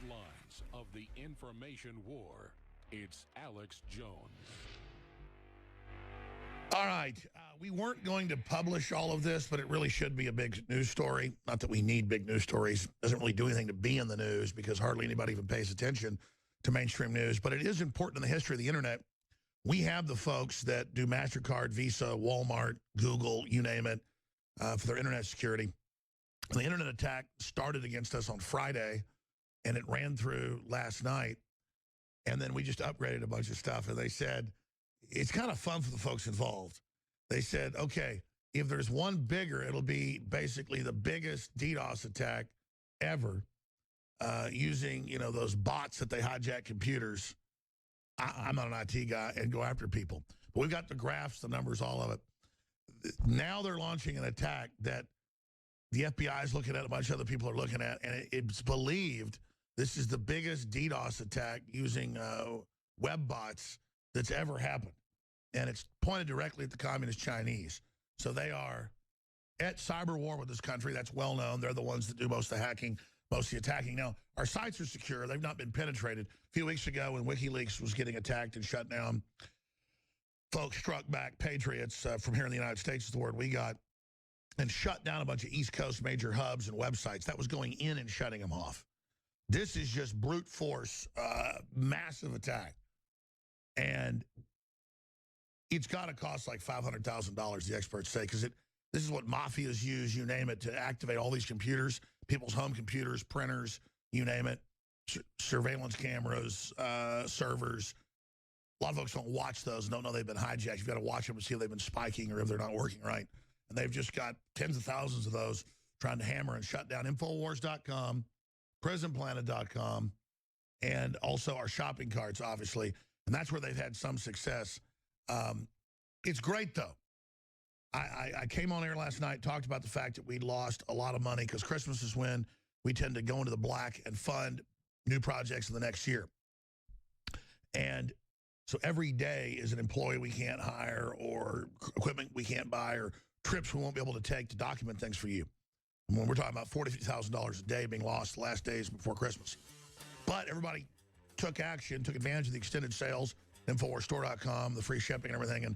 lines of the information war. It's Alex Jones. All right. We weren't going to publish all of this, but it really should be a big news story. Not that we need big news stories. It doesn't really do anything to be in the news because hardly anybody even pays attention to mainstream news. But it is important in the history of the internet. We have the folks that do MasterCard, Visa, Walmart, Google, you name it, for their internet security. And the internet attack started against us on Friday, and it ran through last night. And then we just upgraded a bunch of stuff. And they said, it's kind of fun for the folks involved. They said, okay, if there's one bigger, it'll be basically the biggest DDoS attack ever using, you know, those bots that they hijack computers. I'm not an IT guy and go after people. But we've got the graphs, the numbers, all of it. Now they're launching an attack that the FBI is looking at, a bunch of other people are looking at, and it's believed this is the biggest DDoS attack using web bots that's ever happened. And it's pointed directly at the communist Chinese. So they are at cyber war with this country. That's well known. They're the ones that do most of the hacking, most of the attacking. Now, our sites are secure. They've not been penetrated. A few weeks ago when WikiLeaks was getting attacked and shut down, folks struck back, patriots from here in the United States is the word we got, and shut down a bunch of East Coast major hubs and websites. That was going in and shutting them off. This is just brute force, massive attack. And it's got to cost like $500,000, the experts say, because this is what mafias use, you name it, to activate all these computers, people's home computers, printers, you name it, surveillance cameras, servers. A lot of folks don't watch those and don't know they've been hijacked. You've got to watch them to see if they've been spiking or if they're not working right. And they've just got tens of thousands of those trying to hammer and shut down Infowars.com, PrisonPlanet.com, and also our shopping carts, obviously. And that's where they've had some success. It's great, though. I came on air last night, talked about the fact that we'd lost a lot of money because Christmas is when we tend to go into the black and fund new projects in the next year. And so every day is an employee we can't hire or equipment we can't buy or trips we won't be able to take to document things for you. And when we're talking about $40,000 a day being lost the last days before Christmas. But everybody took action, took advantage of the extended sales, InfoWarsStore.com, the free shipping and everything, and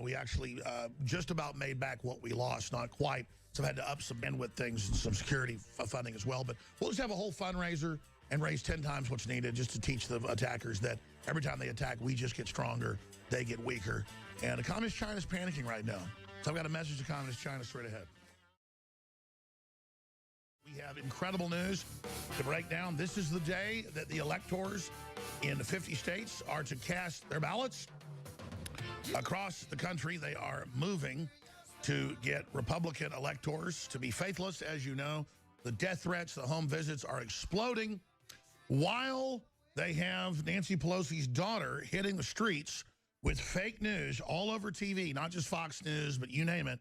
we actually just about made back what we lost, not quite. So I had to up some bandwidth things and some security funding as well. But we'll just have a whole fundraiser and raise 10 times what's needed just to teach the attackers that every time they attack, we just get stronger, they get weaker. And the communist China's panicking right now. So I've got a message to communist China straight ahead. We have incredible news to break down. This is the day that the electors in 50 states are to cast their ballots. Across the country, they are moving to get Republican electors to be faithless. As you know, the death threats, the home visits are exploding while they have Nancy Pelosi's daughter hitting the streets with fake news all over TV, not just Fox News, but you name it,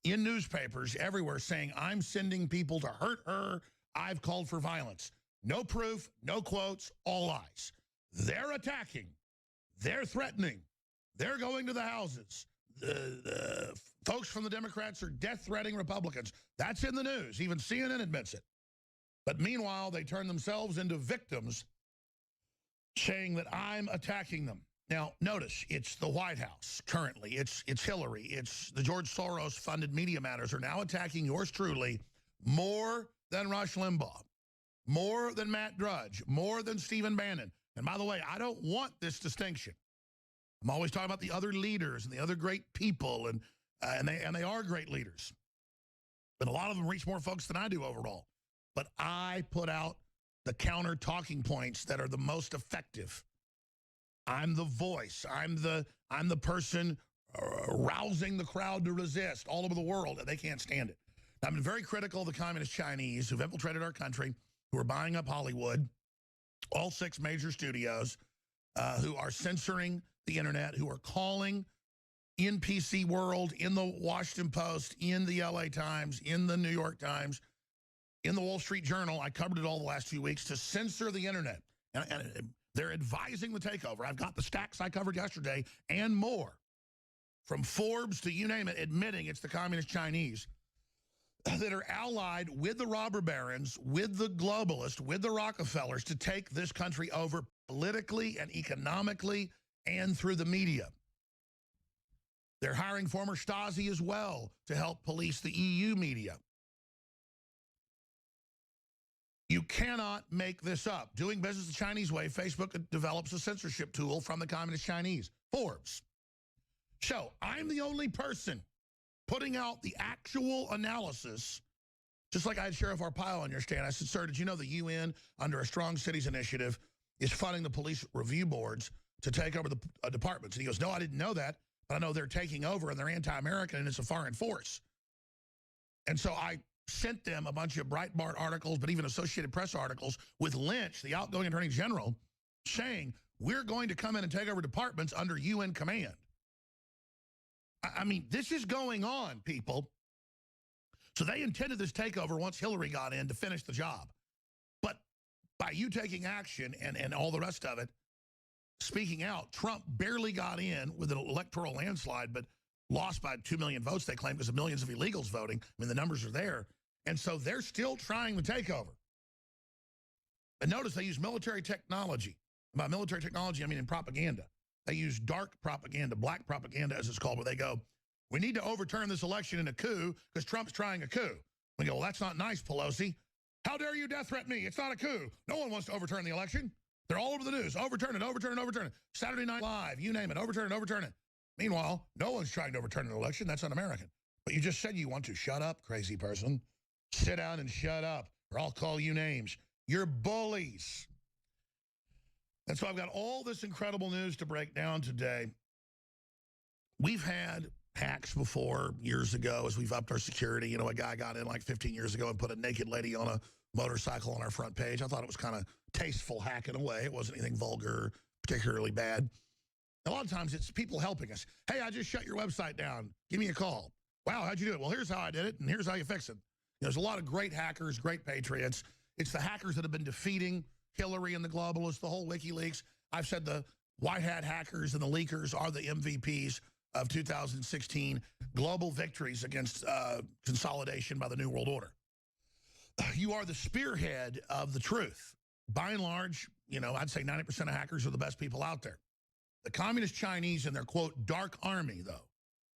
in newspapers everywhere saying, I'm sending people to hurt her. I've called for violence. No proof, no quotes, all lies. They're attacking. They're threatening. They're going to the houses. The folks from the Democrats are death-threatening Republicans. That's in the news. Even CNN admits it. But meanwhile, they turn themselves into victims saying that I'm attacking them. Now, notice, it's the White House currently. It's Hillary. It's the George Soros-funded Media Matters are now attacking yours truly more than Rush Limbaugh, more than Matt Drudge, more than Stephen Bannon. And by the way, I don't want this distinction. I'm always talking about the other leaders and the other great people, and they are great leaders. But a lot of them reach more folks than I do overall. But I put out the counter talking points that are the most effective. I'm the voice. I'm the person rousing the crowd to resist all over the world, and they can't stand it. I've been very critical of the communist Chinese who've infiltrated our country, who are buying up Hollywood, all 6 major studios, who are censoring the internet, who are calling in PC World, in the Washington Post, in the LA Times, in the New York Times, in the Wall Street Journal. I covered it all the last few weeks to censor the internet. And they're advising the takeover. I've got the stacks I covered yesterday and more. From Forbes to you name it, admitting it's the communist Chinese that are allied with the robber barons, with the globalists, with the Rockefellers to take this country over politically and economically and through the media. They're hiring former Stasi as well to help police the EU media. You cannot make this up. Doing business the Chinese way, Facebook develops a censorship tool from the Communist Chinese. Forbes. So I'm the only person putting out the actual analysis, just like I had Sheriff Arpaio on your stand. I said, sir, did you know the UN, under a Strong Cities initiative, is funding the police review boards to take over the departments? And he goes, no, I didn't know that, but I know they're taking over and they're anti-American and it's a foreign force. And so I sent them a bunch of Breitbart articles, but even Associated Press articles with Lynch, the outgoing Attorney General, saying, we're going to come in and take over departments under UN command. I mean, this is going on, people. So they intended this takeover once Hillary got in to finish the job. But by you taking action and all the rest of it, speaking out, Trump barely got in with an electoral landslide, but lost by 2 million votes, they claim, because of millions of illegals voting. I mean, the numbers are there. And so they're still trying the takeover. And notice they use military technology. By military technology, I mean in propaganda. They use dark propaganda, black propaganda, as it's called, where they go, we need to overturn this election in a coup because Trump's trying a coup. We go, well, that's not nice, Pelosi. How dare you death threaten me? It's not a coup. No one wants to overturn the election. They're all over the news. Overturn it, overturn it, overturn it. Saturday Night Live, you name it. Overturn it, overturn it. Meanwhile, no one's trying to overturn an election. That's un-American. But you just said you want to. Shut up, crazy person. Sit down and shut up, or I'll call you names. You're bullies. And so I've got all this incredible news to break down today. We've had hacks before years ago as we've upped our security. You know, a guy got in like 15 years ago and put a naked lady on a motorcycle on our front page. I thought it was kind of tasteful hack in a way. It wasn't anything vulgar, particularly bad. A lot of times it's people helping us. Hey, I just shut your website down. Give me a call. Wow, how'd you do it? Well, here's how I did it, and here's how you fix it. There's a lot of great hackers, great patriots. It's the hackers that have been defeating Hillary and the globalists, the whole WikiLeaks. I've said the white hat hackers and the leakers are the MVPs of 2016 global victories against consolidation by the New World Order. You are the spearhead of the truth. By and large, you know, I'd say 90% of hackers are the best people out there. The Communist Chinese and their, quote, dark army, though,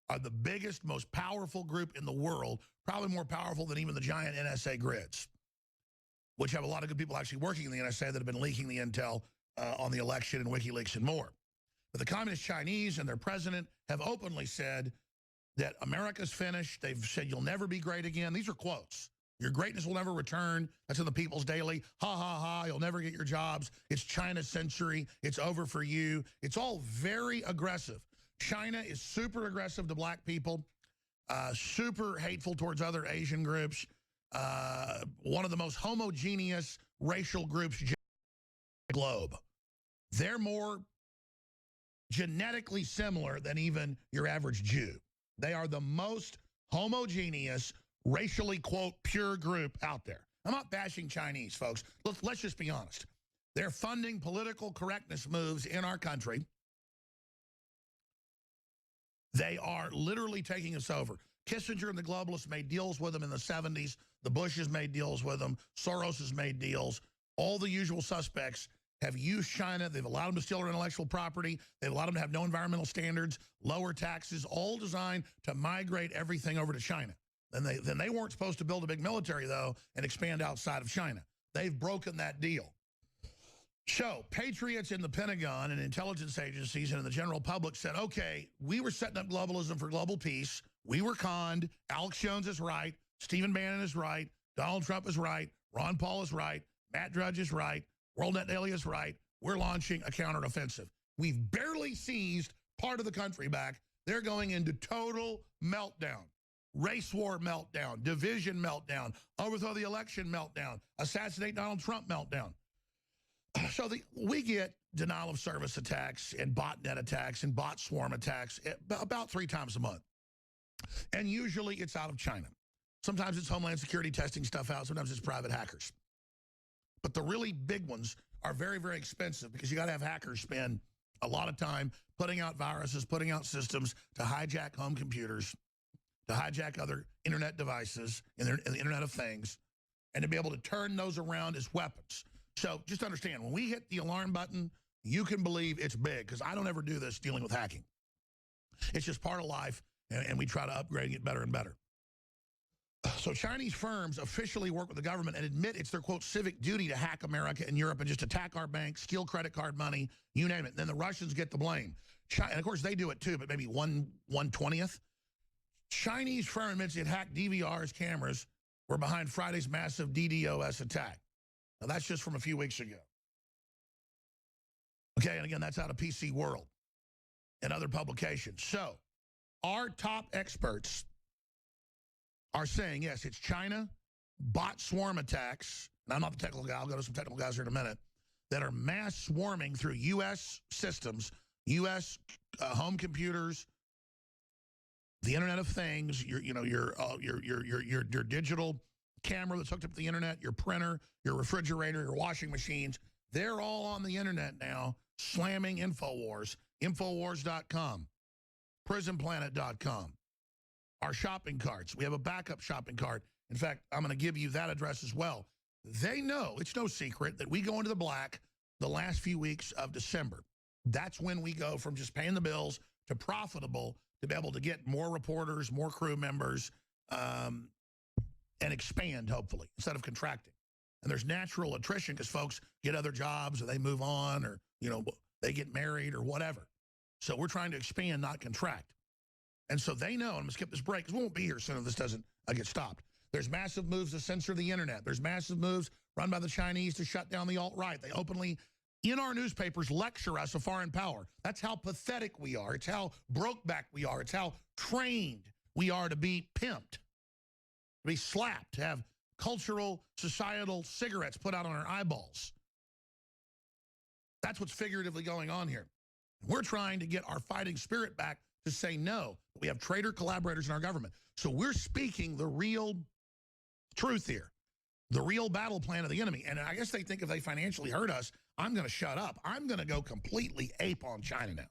are the biggest, most powerful group in the world, probably more powerful than even the giant NSA grids, which have a lot of good people actually working in the NSA that have been leaking the intel on the election and WikiLeaks and more. But the Communist Chinese and their president have openly said that America's finished. They've said you'll never be great again. These are quotes. Your greatness will never return. That's in the People's Daily. Ha, ha, ha, you'll never get your jobs. It's China's century. It's over for you. It's all very aggressive. China is super aggressive to black people, super hateful towards other Asian groups, one of the most homogeneous racial groups in the globe. They're more genetically similar than even your average Jew. They are the most homogeneous, racially, quote, pure group out there. I'm not bashing Chinese, folks. Let's just be honest. They're funding political correctness moves in our country. They are literally taking us over. Kissinger and the globalists made deals with them in the 70s. The Bushes made deals with them. Soros has made deals. All the usual suspects have used China. They've allowed them to steal our intellectual property. They've allowed them to have no environmental standards, lower taxes, all designed to migrate everything over to China. Then they weren't supposed to build a big military, though, and expand outside of China. They've broken that deal. So patriots in the Pentagon and intelligence agencies and in the general public said, okay, we were setting up globalism for global peace. We were conned. Alex Jones is right. Stephen Bannon is right. Donald Trump is right. Ron Paul is right. Matt Drudge is right. WorldNet Daily is right. We're launching a counteroffensive. We've barely seized part of the country back. They're going into total meltdown. Race war meltdown. Division meltdown. Overthrow the election meltdown. Assassinate Donald Trump meltdown. So we get denial of service attacks and botnet attacks and bot swarm attacks about 3 times a month. And usually it's out of China. Sometimes it's Homeland Security testing stuff out. Sometimes it's private hackers. But the really big ones are very, very expensive because you got to have hackers spend a lot of time putting out viruses, putting out systems to hijack home computers, to hijack other internet devices in the Internet of Things, and to be able to turn those around as weapons. So just understand, when we hit the alarm button, you can believe it's big, because I don't ever do this dealing with hacking. It's just part of life, and we try to upgrade and get better and better. So Chinese firms officially work with the government and admit it's their, quote, civic duty to hack America and Europe and just attack our banks, steal credit card money, you name it. And then the Russians get the blame. China, and of course, they do it too, but maybe 1/20th. Chinese firm admits it hacked DVR's cameras were behind Friday's massive DDoS attack. Now, that's just from a few weeks ago. Okay, and again, that's out of PC World and other publications. So our top experts are saying, yes, it's China, bot swarm attacks, and I'm not the technical guy, I'll go to some technical guys here in a minute, that are mass swarming through U.S. systems, U.S. Home computers, the Internet of Things, your digital camera that's hooked up to the internet, your printer, your refrigerator, your washing machines. They're all on the internet now, slamming Infowars, Infowars.com, PrisonPlanet.com. Our shopping carts. We have a backup shopping cart. In fact, I'm going to give you that address as well. They know, it's no secret, that we go into the black the last few weeks of December. That's when we go from just paying the bills to profitable to be able to get more reporters, more crew members, and expand, hopefully, instead of contracting. And there's natural attrition because folks get other jobs or they move on or, you know, they get married or whatever. So we're trying to expand, not contract. And so they know, and I'm going to skip this break because we won't be here soon if this doesn't get stopped. There's massive moves to censor the internet. There's massive moves run by the Chinese to shut down the alt-right. They openly, in our newspapers, lecture us of foreign power. That's how pathetic we are. It's how brokeback we are. It's how trained we are to be pimped, to be slapped, to have cultural, societal cigarettes put out on our eyeballs. That's what's figuratively going on here. We're trying to get our fighting spirit back to say no. We have traitor collaborators in our government. So we're speaking the real truth here, the real battle plan of the enemy. And I guess they think if they financially hurt us, I'm going to shut up. I'm going to go completely ape on China now.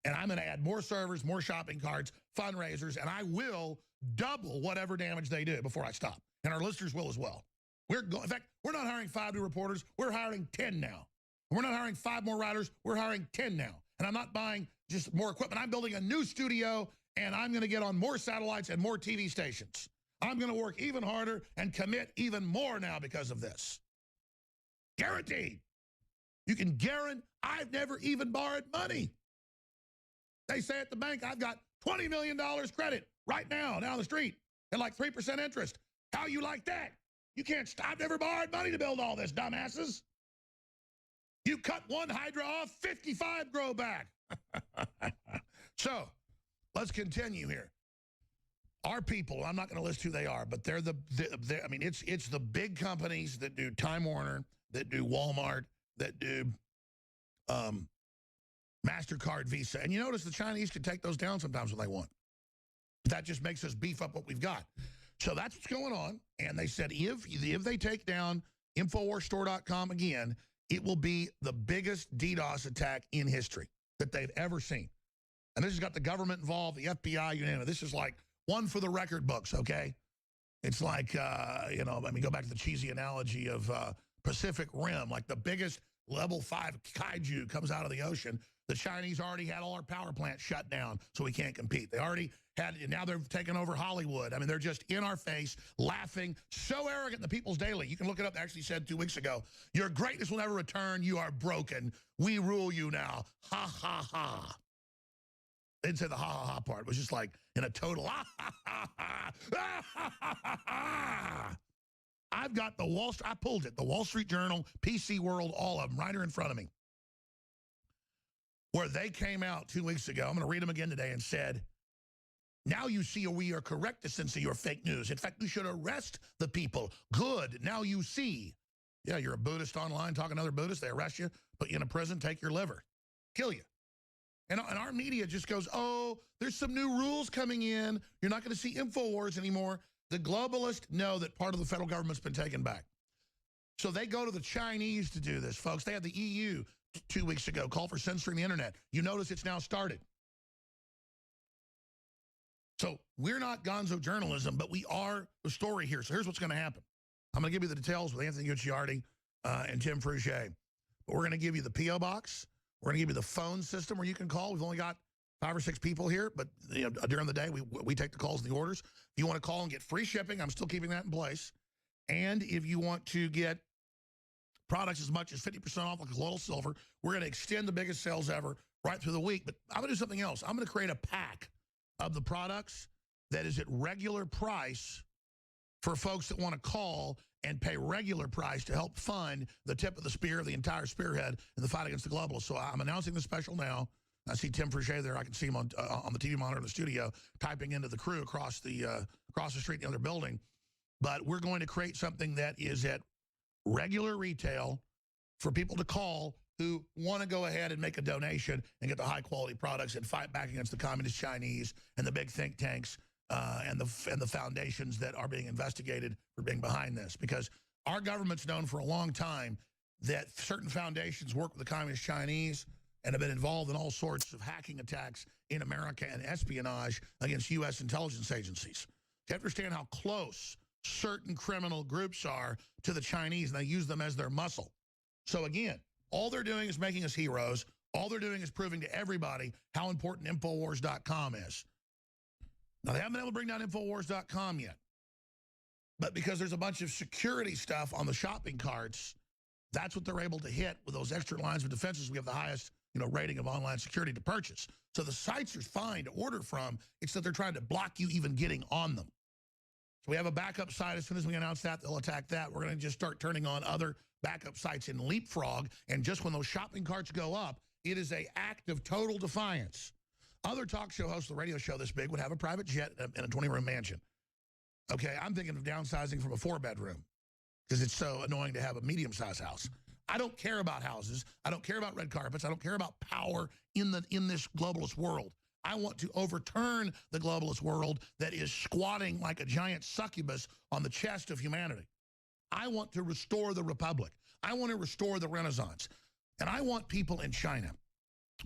And I'm going to add more servers, more shopping carts, fundraisers, and I will double whatever damage they do before I stop. And our listeners will as well. In fact, we're not hiring 5 new reporters. We're hiring 10 now. We're not hiring 5 more writers. We're hiring 10 now. And I'm not buying just more equipment. I'm building a new studio, and I'm going to get on more satellites and more TV stations. I'm going to work even harder and commit even more now because of this. Guaranteed. You can guarantee I've never even borrowed money. They say at the bank, I've got $20 million credit right now down the street at like 3% interest. How you like that? You can't stop. I've never borrowed money to build all this, dumbasses. You cut one hydra off, 55 grow back. So let's continue here. Our people, I'm not going to list who they are, but they're I mean, it's the big companies that do Time Warner, that do Walmart, that do MasterCard, Visa. And you notice the Chinese can take those down sometimes when they want. That just makes us beef up what we've got. So that's what's going on. And they said if they take down InfoWarsStore.com again, it will be the biggest DDoS attack in history that they've ever seen. And this has got the government involved, the FBI, you know. This is like one for the record books, okay? It's like, you know, I mean, go back to the cheesy analogy of Pacific Rim, like the biggest level 5 kaiju comes out of the ocean. The Chinese already had all our power plants shut down, so we can't compete. They already had, and now they're taking over Hollywood. I mean, they're just in our face, laughing, so arrogant. The People's Daily, you can look it up, they actually said 2 weeks ago, your greatness will never return, you are broken. We rule you now. Ha, ha, ha. They didn't say the ha, ha, ha part. It was just like in a total, ha, ha, ha, ha, ha, ha, ha, ha. I've got the I pulled it, the Wall Street Journal, PC World, all of them, right here in front of me, where they came out 2 weeks ago. I'm going to read them again today and said, now you see we are correct to censor your fake news. In fact, we should arrest the people. Good. Now you see. Yeah, you're a Buddhist online talking to other Buddhists. They arrest you, put you in a prison, take your liver, kill you. And our media just goes, oh, there's some new rules coming in. You're not going to see Infowars anymore. The globalists know that part of the federal government's been taken back. So they go to the Chinese to do this, folks. They had the EU 2 weeks ago call for censoring the internet. You notice it's now started. So we're not gonzo journalism, but we are the story here. So here's what's going to happen. I'm going to give you the details with Anthony Gucciardi and Tim Frugier. But we're going to give you the P.O. box. We're going to give you the phone system where you can call. We've only got 5 or 6 people here, but during the day, we take the calls and the orders. If you want to call and get free shipping, I'm still keeping that in place. And if you want to get products as much as 50% off like colloidal silver, we're going to extend the biggest sales ever right through the week. But I'm going to do something else. I'm going to create a pack of the products that is at regular price for folks that want to call and pay regular price to help fund the tip of the spear, the entire spearhead in the fight against the globalists. So I'm announcing the special now. I see Tim Frugier there. I can see him on the TV monitor in the studio typing into the crew across the street in the other building. But we're going to create something that is at regular retail for people to call who want to go ahead and make a donation and get the high-quality products and fight back against the communist Chinese and the big think tanks and the foundations that are being investigated for being behind this. Because our government's known for a long time that certain foundations work with the communist Chinese and have been involved in all sorts of hacking attacks in America and espionage against U.S. intelligence agencies. To understand how close certain criminal groups are to the Chinese, and they use them as their muscle. So again, all they're doing is making us heroes. All they're doing is proving to everybody how important Infowars.com is. Now, they haven't been able to bring down Infowars.com yet. But because there's a bunch of security stuff on the shopping carts, that's what they're able to hit with those extra lines of defenses. We have the highest rating of online security to purchase. So the sites are fine to order from. It's that they're trying to block you even getting on them. So we have a backup site. As soon as we announce that, they'll attack that. We're going to just start turning on other backup sites in Leapfrog. And just when those shopping carts go up, it is an act of total defiance. Other talk show hosts of the radio show this big would have a private jet in a 20-room mansion. Okay, I'm thinking of downsizing from a 4-bedroom because it's so annoying to have a medium-sized house. I don't care about houses. I don't care about red carpets. I don't care about power in this globalist world. I want to overturn the globalist world that is squatting like a giant succubus on the chest of humanity. I want to restore the Republic. I want to restore the Renaissance. And I want people in China,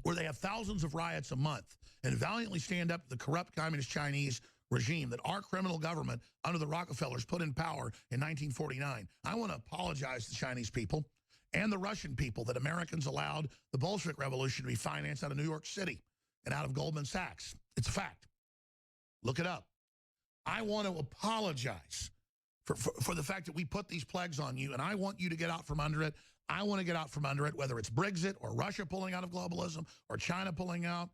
where they have thousands of riots a month and valiantly stand up to the corrupt communist Chinese regime that our criminal government under the Rockefellers put in power in 1949. I want to apologize to the Chinese people and the Russian people that Americans allowed the Bolshevik Revolution to be financed out of New York City and out of Goldman Sachs. It's a fact. Look it up. I want to apologize for the fact that we put these plagues on you, and I want you to get out from under it. I want to get out from under it, whether it's Brexit or Russia pulling out of globalism or China pulling out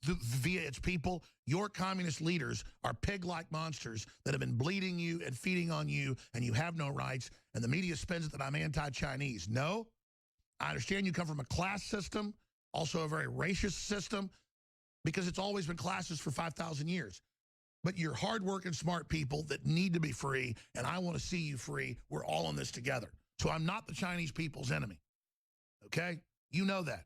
via its people. Your communist leaders are pig-like monsters that have been bleeding you and feeding on you, and you have no rights, and the media spins it that I'm anti-Chinese. No, I understand you come from a class system, also a very racist system, because it's always been classes for 5,000 years. But you're hardworking, smart people that need to be free, and I want to see you free. We're all in this together. So I'm not the Chinese people's enemy, okay? You know that.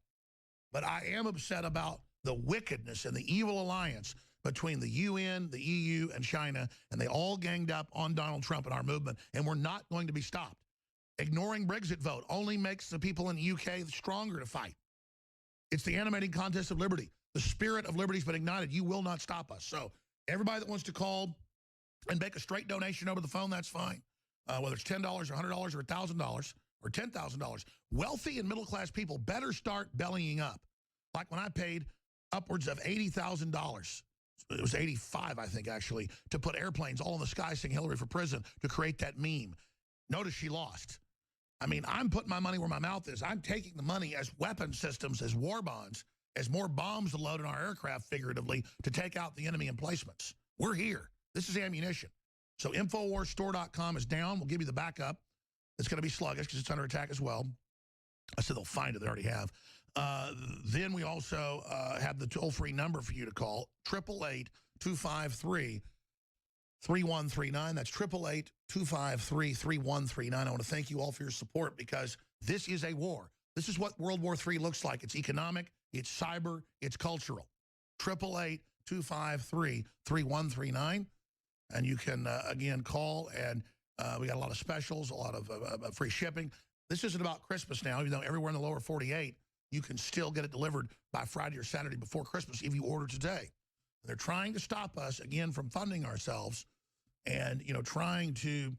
But I am upset about the wickedness and the evil alliance between the UN, the EU, and China, and they all ganged up on Donald Trump and our movement, and we're not going to be stopped. Ignoring Brexit vote only makes the people in the UK stronger to fight. It's the animating contest of liberty. The spirit of liberty has been ignited. You will not stop us. So everybody that wants to call and make a straight donation over the phone, that's fine. Whether it's $10 or $100 or $1,000 or $10,000. Wealthy and middle-class people better start bellying up. Like when I paid upwards of $80,000. It was 85, I think, actually, to put airplanes all in the sky saying Hillary for prison to create that meme. Notice she lost. I mean, I'm putting my money where my mouth is. I'm taking the money as weapon systems, as war bonds, as more bombs to load in our aircraft, figuratively, to take out the enemy emplacements. We're here. This is ammunition. So InfoWarsStore.com is down. We'll give you the backup. It's going to be sluggish because it's under attack as well. I said they'll find it. They already have. Then we also have the toll-free number for you to call, 888-253-3139. That's 888-253-3139. I want to thank you all for your support because this is a war. This is what World War III looks like. It's economic, it's cyber, it's cultural. 888-253-3139. And you can, again, call, and we got a lot of specials, a lot of free shipping. This isn't about Christmas now, even though everywhere in the lower 48, you can still get it delivered by Friday or Saturday before Christmas if you order today. They're trying to stop us, again, from funding ourselves and, you know, trying to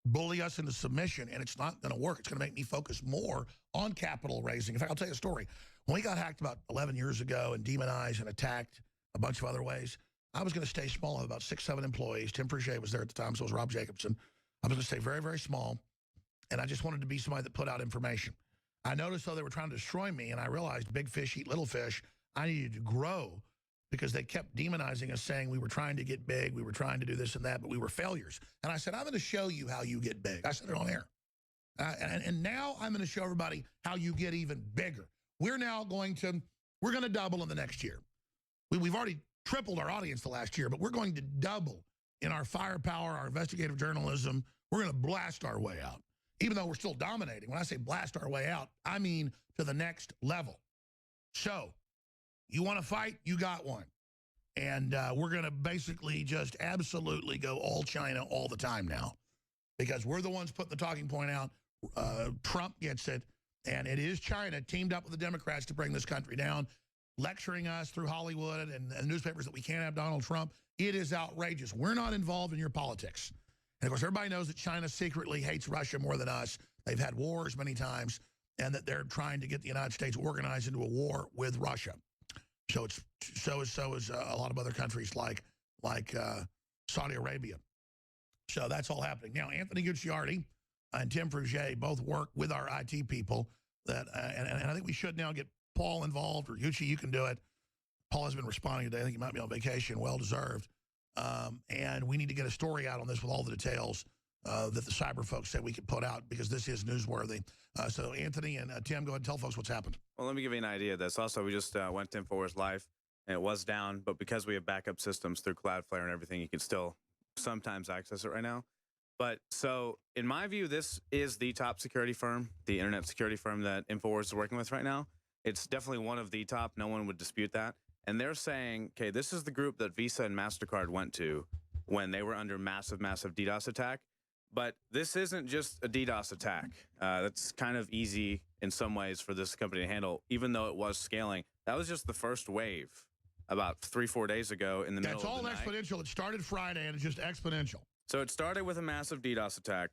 bully us into submission, and it's not going to work. It's going to make me focus more on capital raising. In fact, I'll tell you a story. When we got hacked about 11 years ago and demonized and attacked a bunch of other ways, I was going to stay small. I had about 6, 7 employees. Tim Purget was there at the time, so was Rob Jacobson. I was going to stay very, very small, and I just wanted to be somebody that put out information. I noticed, though, they were trying to destroy me, and I realized big fish eat little fish. I needed to grow because they kept demonizing us, saying we were trying to get big, we were trying to do this and that, but we were failures. And I said, I'm going to show you how you get big. I said it on air. And now I'm going to show everybody how you get even bigger. We're going to double in the next year. We've already tripled our audience the last year, but we're going to double in our firepower, our investigative journalism. We're going to blast our way out, even though we're still dominating. When I say blast our way out, I mean to the next level. So you want to fight? You got one. And we're going to basically just absolutely go all China all the time now because we're the ones putting the talking point out. Trump gets it, and it is China teamed up with the Democrats to bring this country down, lecturing us through Hollywood and newspapers that we can't have Donald Trump. It is outrageous. We're not involved in your politics. And, of course, everybody knows that China secretly hates Russia more than us. They've had wars many times, and that they're trying to get the United States organized into a war with Russia. So is a lot of other countries like Saudi Arabia. So that's all happening. Now, Anthony Gucciardi and Tim Purget both work with our IT people. And I think we should now get Paul involved, or Gucci, you can do it. Paul has been responding today. I think he might be on vacation, well-deserved. And we need to get a story out on this with all the details that the cyber folks said we could put out because this is newsworthy. So Anthony and Tim, go ahead and tell folks what's happened. Well, let me give you an idea of this. Also, we just went to Infowars Live, and it was down, but because we have backup systems through Cloudflare and everything, you can still sometimes access it right now. But so in my view, this is the top security firm, the internet security firm that Infowars is working with right now. It's definitely one of the top. No one would dispute that. And they're saying, okay, this is the group that Visa and MasterCard went to when they were under massive, massive DDoS attack. But this isn't just a DDoS attack. That's kind of easy in some ways for this company to handle, even though it was scaling. That was just the first wave about 3-4 days ago in the middle of the night. That's all exponential. It started Friday, and it's just exponential. So it started with a massive DDoS attack,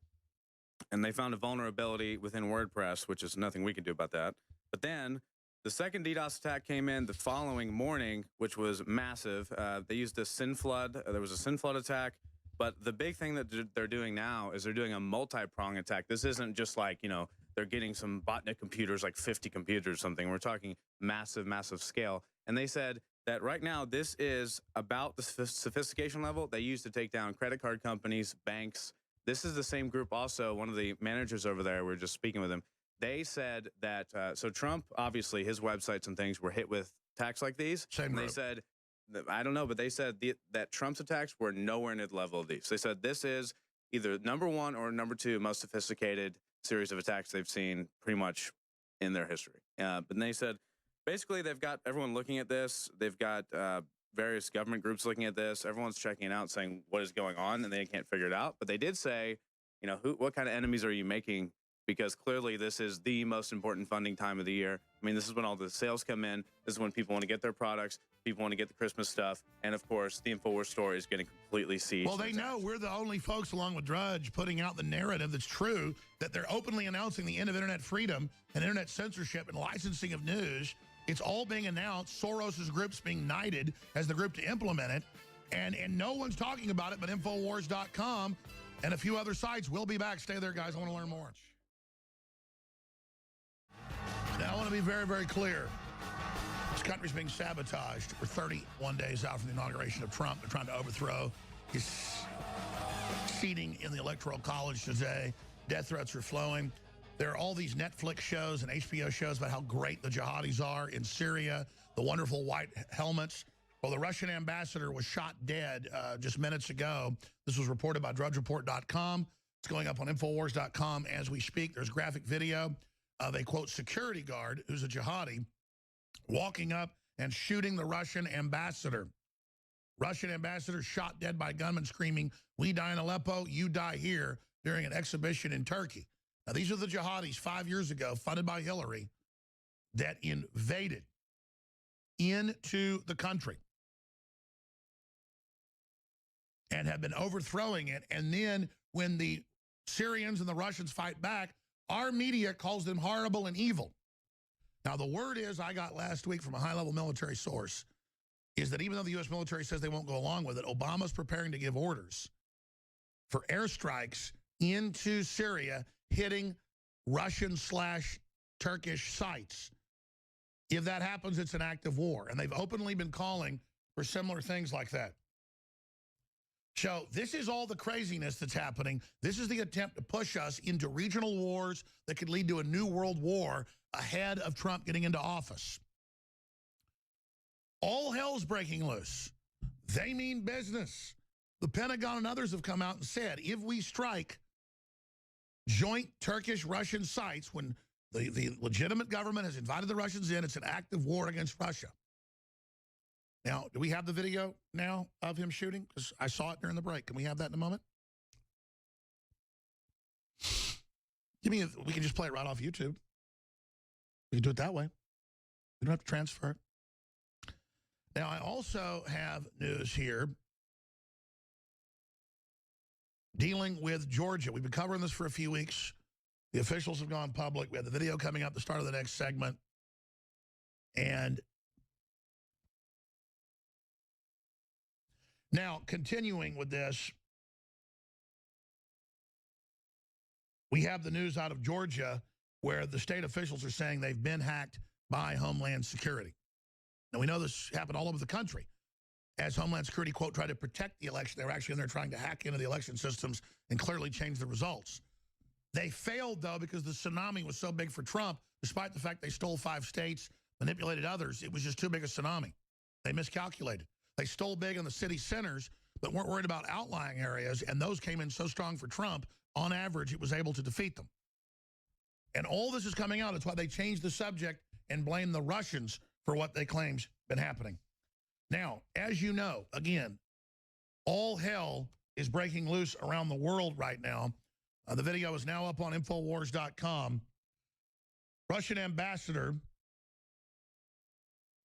and they found a vulnerability within WordPress, which is nothing we can do about that. But then the second DDoS attack came in the following morning, which was massive. They used a SYN flood. There was a SYN flood attack. But the big thing that they're doing now is they're doing a multi-prong attack. This isn't just like, you know, they're getting some botnet computers, like 50 computers or something. We're talking massive, massive scale. And they said that right now this is about the sophistication level they use to take down credit card companies, banks. This is the same group also. One of the managers over there, we were just speaking with him. They said that, so Trump, obviously, his websites and things were hit with attacks like these. Same group. They said, I don't know, but they said that Trump's attacks were nowhere near the level of these. They said this is either number 1 or number 2 most sophisticated series of attacks they've seen pretty much in their history. But they said, basically, they've got everyone looking at this. They've got various government groups looking at this. Everyone's checking it out, saying what is going on, and they can't figure it out. But they did say, you know, what kind of enemies are you making? Because clearly this is the most important funding time of the year. I mean, this is when all the sales come in. This is when people want to get their products. People want to get the Christmas stuff. And, of course, the Infowars store is getting completely sieged. Well, they know we're the only folks, along with Drudge, putting out the narrative that's true, that they're openly announcing the end of internet freedom and internet censorship and licensing of news. It's all being announced. Soros's group's being knighted as the group to implement it. And no one's talking about it but Infowars.com and a few other sites. We'll be back. Stay there, guys. I want to learn more. Now, I want to be very, very clear. This country's being sabotaged. We're 31 days out from the inauguration of Trump. They're trying to overthrow his seating in the Electoral College today. Death threats are flowing. There are all these Netflix shows and HBO shows about how great the jihadis are in Syria, the wonderful white helmets. Well, the Russian ambassador was shot dead just minutes ago. This was reported by drudgereport.com. It's going up on Infowars.com as we speak. There's graphic video of a, quote, security guard who's a jihadi walking up and shooting the Russian ambassador. Russian ambassador shot dead by gunmen screaming, "We die in Aleppo, you die here," during an exhibition in Turkey. Now, these are the jihadis 5 years ago, funded by Hillary, that invaded into the country. and have been overthrowing it. And then when the Syrians and the Russians fight back, our media calls them horrible and evil. Now, the word is I got last week from a high-level military source is that even though the U.S. military says they won't go along with it, Obama's preparing to give orders for airstrikes into Syria hitting Russian/Turkish sites. If that happens, it's an act of war. And they've openly been calling for similar things like that. So this is all the craziness that's happening. This is the attempt to push us into regional wars that could lead to a new world war ahead of Trump getting into office. All hell's breaking loose. They mean business. The Pentagon and others have come out and said, if we strike joint Turkish-Russian sites when the legitimate government has invited the Russians in, it's an act of war against Russia. Now, do we have the video now of him shooting? Because I saw it during the break. Can we have that in a moment? We can just play it right off YouTube. We can do it that way. We don't have to transfer it. Now, I also have news here dealing with Georgia. We've been covering this for a few weeks. The officials have gone public. We have the video coming up at the start of the next segment. And now, continuing with this, we have the news out of Georgia where the state officials are saying they've been hacked by Homeland Security. Now, we know this happened all over the country. As Homeland Security, quote, tried to protect the election, they were actually in there trying to hack into the election systems and clearly change the results. They failed, though, because the tsunami was so big for Trump, despite the fact they stole 5 states, manipulated others. It was just too big a tsunami. They miscalculated. They stole big in the city centers, but weren't worried about outlying areas, and those came in so strong for Trump, on average, it was able to defeat them. And all this is coming out. That's why they changed the subject and blame the Russians for what they claim's been happening. Now, as you know, again, all hell is breaking loose around the world right now. The video is now up on Infowars.com. Russian ambassador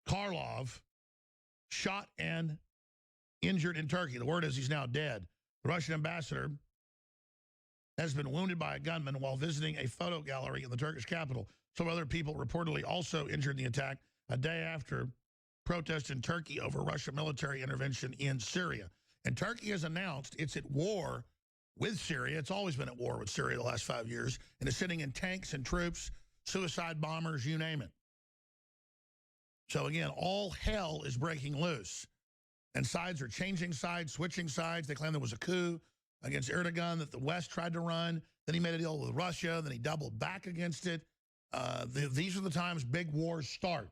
Karlov shot and injured in Turkey. The word is he's now dead. The Russian ambassador has been wounded by a gunman while visiting a photo gallery in the Turkish capital. Some other people reportedly also injured in the attack a day after protests in Turkey over Russian military intervention in Syria. And Turkey has announced it's at war with Syria. It's always been at war with Syria the last 5 years, and is sending in tanks and troops, suicide bombers, you name it. So again, all hell is breaking loose. And sides are changing sides, switching sides. They claim there was a coup against Erdogan that the West tried to run. Then he made a deal with Russia. Then he doubled back against it. These are the times big wars start.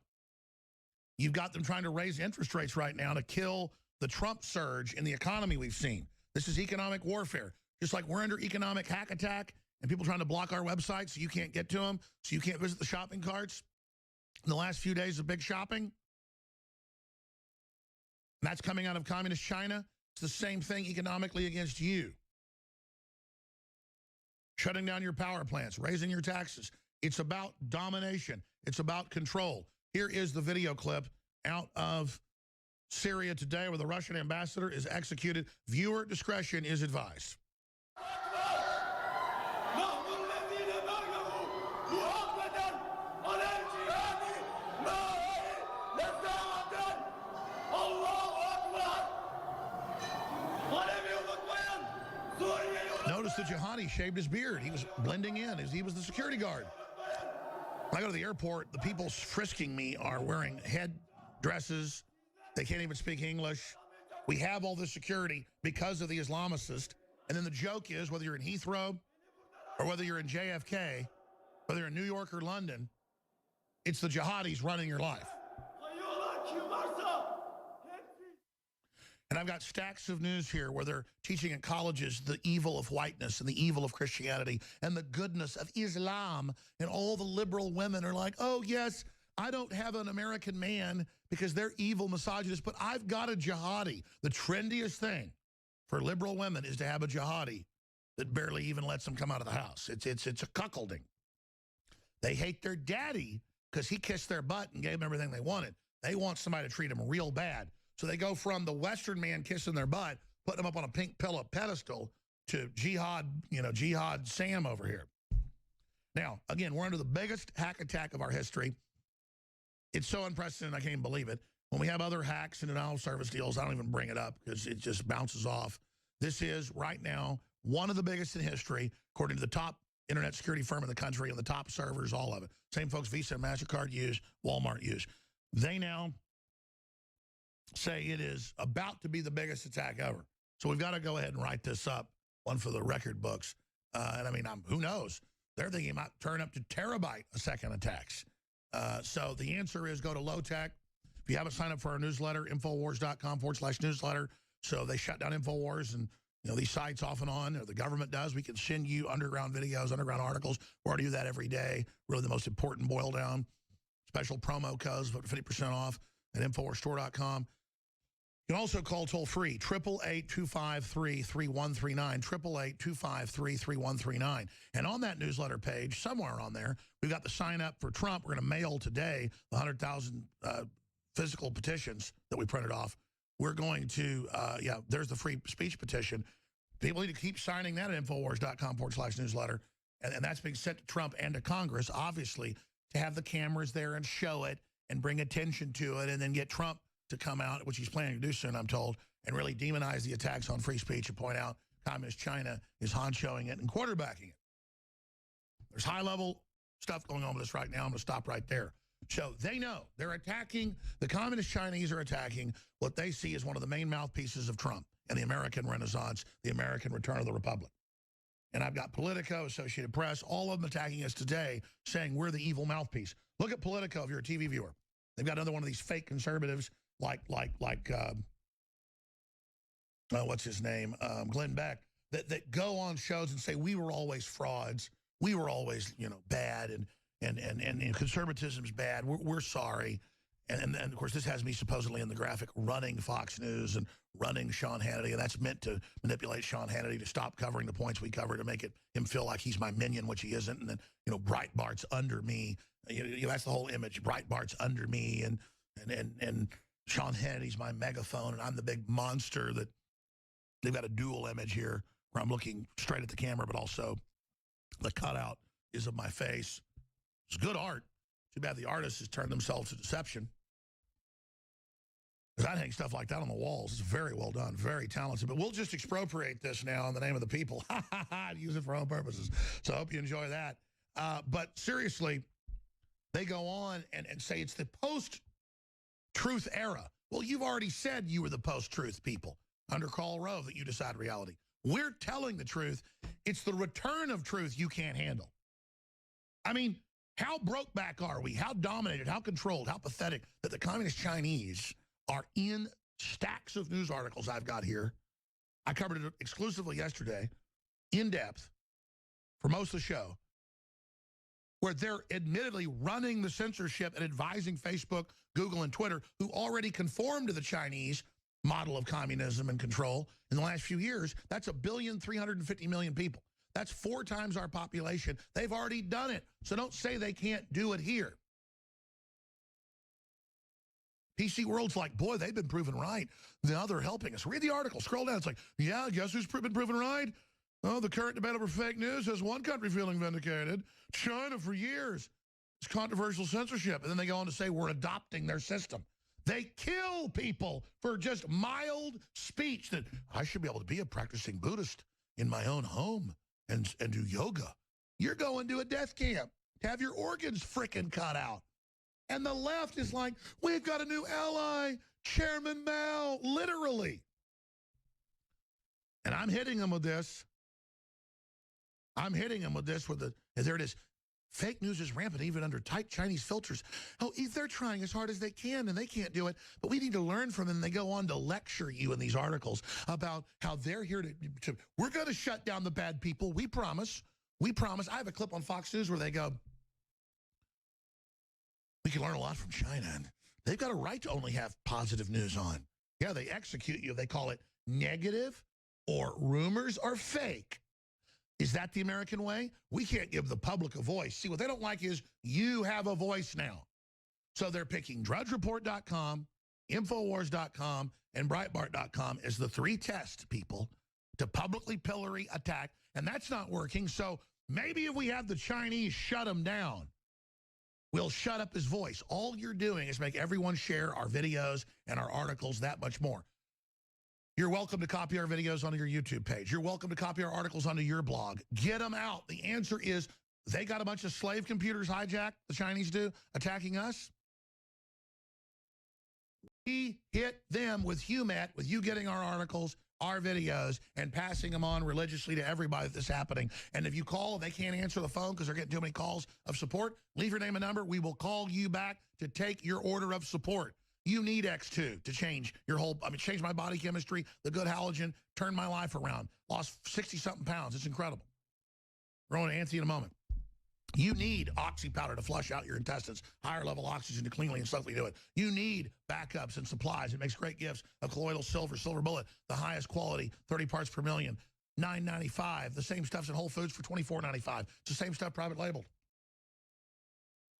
You've got them trying to raise interest rates right now to kill the Trump surge in the economy we've seen. This is economic warfare. Just like we're under economic hack attack and people trying to block our websites so you can't get to them, so you can't visit the shopping carts in the last few days of big shopping. And that's coming out of communist China. It's the same thing economically against you. Shutting down your power plants, raising your taxes. It's about domination. It's about control. Here is the video clip out of Syria today where the Russian ambassador is executed. Viewer discretion is advised. Notice the jihadi shaved his beard. He was blending in as he was the security guard. When I go to the airport, the people frisking me are wearing head dresses. They can't even speak English. We have all this security because of the Islamicist. And then the joke is, whether you're in Heathrow or whether you're in JFK, whether you're in New York or London, it's the jihadis running your life. And I've got stacks of news here where they're teaching in colleges the evil of whiteness and the evil of Christianity and the goodness of Islam. And all the liberal women are like, oh, yes, I don't have an American man because they're evil misogynists, but I've got a jihadi. The trendiest thing for liberal women is to have a jihadi that barely even lets them come out of the house. It's a cuckolding. They hate their daddy because he kissed their butt and gave them everything they wanted. They want somebody to treat them real bad. So they go from the Western man kissing their butt putting him up on a pink pillow pedestal to jihad, jihad Sam over here. Now, again, we're under the biggest hack attack of our history. It's so unprecedented, I can't even believe it. When we have other hacks and denial of service deals, I don't even bring it up because it just bounces off. This is, right now, one of the biggest in history, according to the top internet security firm in the country and the top servers, all of it. Same folks Visa and MasterCard use, Walmart use. They now say it is about to be the biggest attack ever. So we've got to go ahead and write this up, one for the record books. And I mean, who knows? They're thinking it might turn up to terabyte a second attacks. So the answer is go to low tech. If you haven't signed up for our newsletter, Infowars.com/newsletter. So they shut down Infowars and these sites off and on, or the government does. We can send you underground videos, underground articles. We already do that every day. Really the most important boil down. Special promo codes, 50% off at InfoWarsStore.com. You can also call toll free, 888-253-3139, 888-253-3139. And on that newsletter page, somewhere on there, we've got the sign up for Trump. We're going to mail today the 100,000 physical petitions that we printed off. We're going to, there's the free speech petition. People need to keep signing that at Infowars.com/newsletter. And that's being sent to Trump and to Congress, obviously, to have the cameras there and show it and bring attention to it and then get Trump to come out, which he's planning to do soon, I'm told, and really demonize the attacks on free speech and point out Communist China is honchoing it and quarterbacking it. There's high-level stuff going on with this right now. I'm going to stop right there. So they know they're attacking, the Communist Chinese are attacking what they see as one of the main mouthpieces of Trump and the American Renaissance, the American return of the Republic. And I've got Politico, Associated Press, all of them attacking us today, saying we're the evil mouthpiece. Look at Politico if you're a TV viewer. They've got another one of these fake conservatives like what's his name, Glenn Beck, that go on shows and say we were always frauds, we were always bad, and conservatism's bad. We're sorry, and of course this has me supposedly in the graphic running Fox News and running Sean Hannity, and that's meant to manipulate Sean Hannity to stop covering the points we cover to make him feel like he's my minion, which he isn't, and then Breitbart's under me. That's the whole image. Breitbart's under me, and Sean Hannity's my megaphone, and I'm the big monster. That they've got a dual image here where I'm looking straight at the camera, but also the cutout is of my face. It's good art. Too bad the artist has turned themselves to deception. Because I'd hang stuff like that on the walls. It's very well done, very talented. But we'll just expropriate this now in the name of the people. Use it for our own purposes. So I hope you enjoy that. But seriously, they go on and say it's the post-truth era. Well, you've already said you were the post-truth people under Karl Rove that you decide reality. We're telling the truth. It's the return of truth you can't handle. I mean, how broke back are we? How dominated, how controlled, how pathetic that the Communist Chinese are in stacks of news articles I've got here. I covered it exclusively yesterday, in depth, for most of the show, where they're admittedly running the censorship and advising Facebook, Google, and Twitter, who already conform to the Chinese model of communism and control in the last few years. That's 1,350,000,000 people. That's 4 times our population. They've already done it. So don't say they can't do it here. PC World's like, boy, they've been proven right. Now they're helping us. Read the article. Scroll down. It's like, yeah, guess who's been proven right? Oh, the current debate over fake news has one country feeling vindicated. China for years. It's controversial censorship. And then they go on to say we're adopting their system. They kill people for just mild speech that I should be able to be a practicing Buddhist in my own home and do yoga. You're going to a death camp to have your organs frickin' cut out. And the left is like, we've got a new ally, Chairman Mao, literally. And I'm hitting them with this. I'm hitting them with this there it is. Fake news is rampant even under tight Chinese filters. Oh, they're trying as hard as they can and they can't do it, but we need to learn from them. They go on to lecture you in these articles about how they're here to we're going to shut down the bad people. We promise. We promise. I have a clip on Fox News where they go, we can learn a lot from China, and they've got a right to only have positive news on. Yeah, they execute you. They call it negative or rumors or fake. Is that the American way? We can't give the public a voice. See, what they don't like is you have a voice now. So they're picking DrudgeReport.com, Infowars.com and Breitbart.com is the 3 tests, people, to publicly pillory attack. And that's not working. So maybe if we have the Chinese shut him down, we'll shut up his voice. All you're doing is make everyone share our videos and our articles that much more. You're welcome to copy our videos onto your YouTube page. You're welcome to copy our articles onto your blog. Get them out. The answer is they got a bunch of slave computers hijacked, the Chinese do, attacking us. We hit them with HUMET, with you getting our articles, our videos, and passing them on religiously to everybody that's happening. And if you call and they can't answer the phone because they're getting too many calls of support, leave your name and number. We will call you back to take your order of support. You need X2 to change your whole, change my body chemistry, the good halogen, turn my life around. Lost 60-something pounds. It's incredible. Growing Anthony in a moment. You need oxy powder to flush out your intestines, higher level oxygen to cleanly and safely do it. You need backups and supplies. It makes great gifts of colloidal silver, silver bullet, the highest quality, 30 parts per million, $9.95. The same stuff's in Whole Foods for $24.95. It's the same stuff private labeled.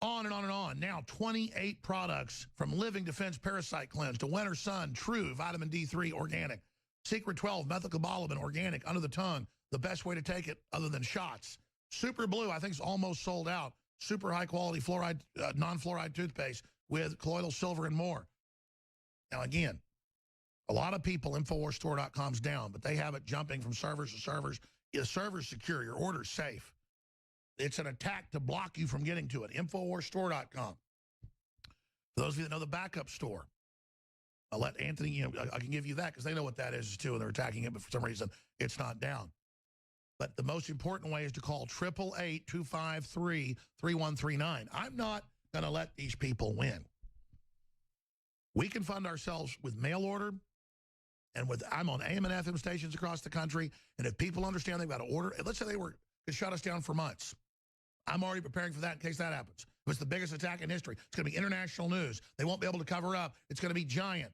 On and on and on. Now 28 products from Living Defense Parasite Cleanse to Winter Sun, True, Vitamin D3, organic. Secret 12, methylcobalamin, organic, under the tongue. The best way to take it other than shots. Super Blue, I think, is almost sold out. Super high quality fluoride, non-fluoride toothpaste with colloidal silver and more. Now again, a lot of people, InfoWarsStore.com's down, but they have it jumping from servers to servers. The server's secure, your order's safe. It's an attack to block you from getting to it. InfoWarsStore.com. For those of you that know the backup store, I'll let Anthony, I can give you that because they know what that is too, and they're attacking it, but for some reason, it's not down. But the most important way is to call 888-253-3139. I'm not going to let these people win. We can fund ourselves with mail order, and I'm on AM and FM stations across the country, and if people understand they've got to order, let's say they could shut us down for months. I'm already preparing for that in case that happens. If it's the biggest attack in history, it's going to be international news. They won't be able to cover up. It's going to be giant.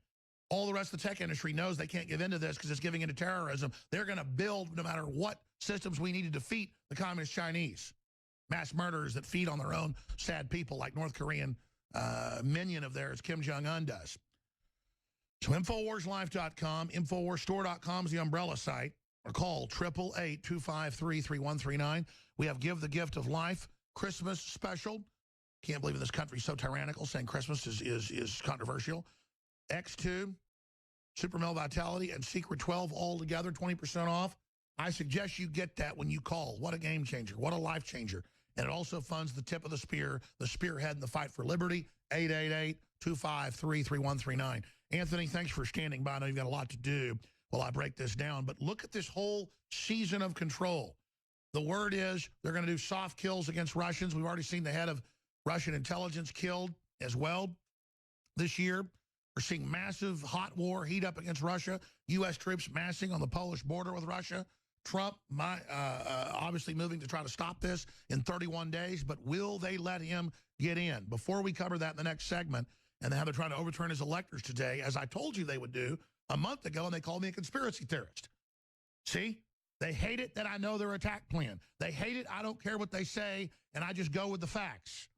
All the rest of the tech industry knows they can't give into this because it's giving into terrorism. They're going to build, no matter what systems we need to defeat the communist Chinese. Mass murderers that feed on their own sad people like North Korean minion of theirs, Kim Jong-un does. So InfoWarsLife.com, InfoWarsStore.com is the umbrella site. Or call 888-253-3139. We have Give the Gift of Life Christmas special. Can't believe in this country so tyrannical, saying Christmas is controversial. X2, Super Male Vitality, and Secret 12 all together, 20% off. I suggest you get that when you call. What a game changer. What a life changer. And it also funds the tip of the spear, the spearhead in the fight for liberty, 888-253-3139. Anthony, thanks for standing by. I know you've got a lot to do while I break this down. But look at this whole season of control. The word is they're going to do soft kills against Russians. We've already seen the head of Russian intelligence killed as well this year. We're seeing massive hot war heat up against Russia. U.S. troops massing on the Polish border with Russia. Trump obviously moving to try to stop this in 31 days. But will they let him get in? Before we cover that in the next segment, and how they're trying to overturn his electors today, as I told you they would do a month ago, and they called me a conspiracy theorist. See? They hate it that I know their attack plan. They hate it I don't care what they say, and I just go with the facts.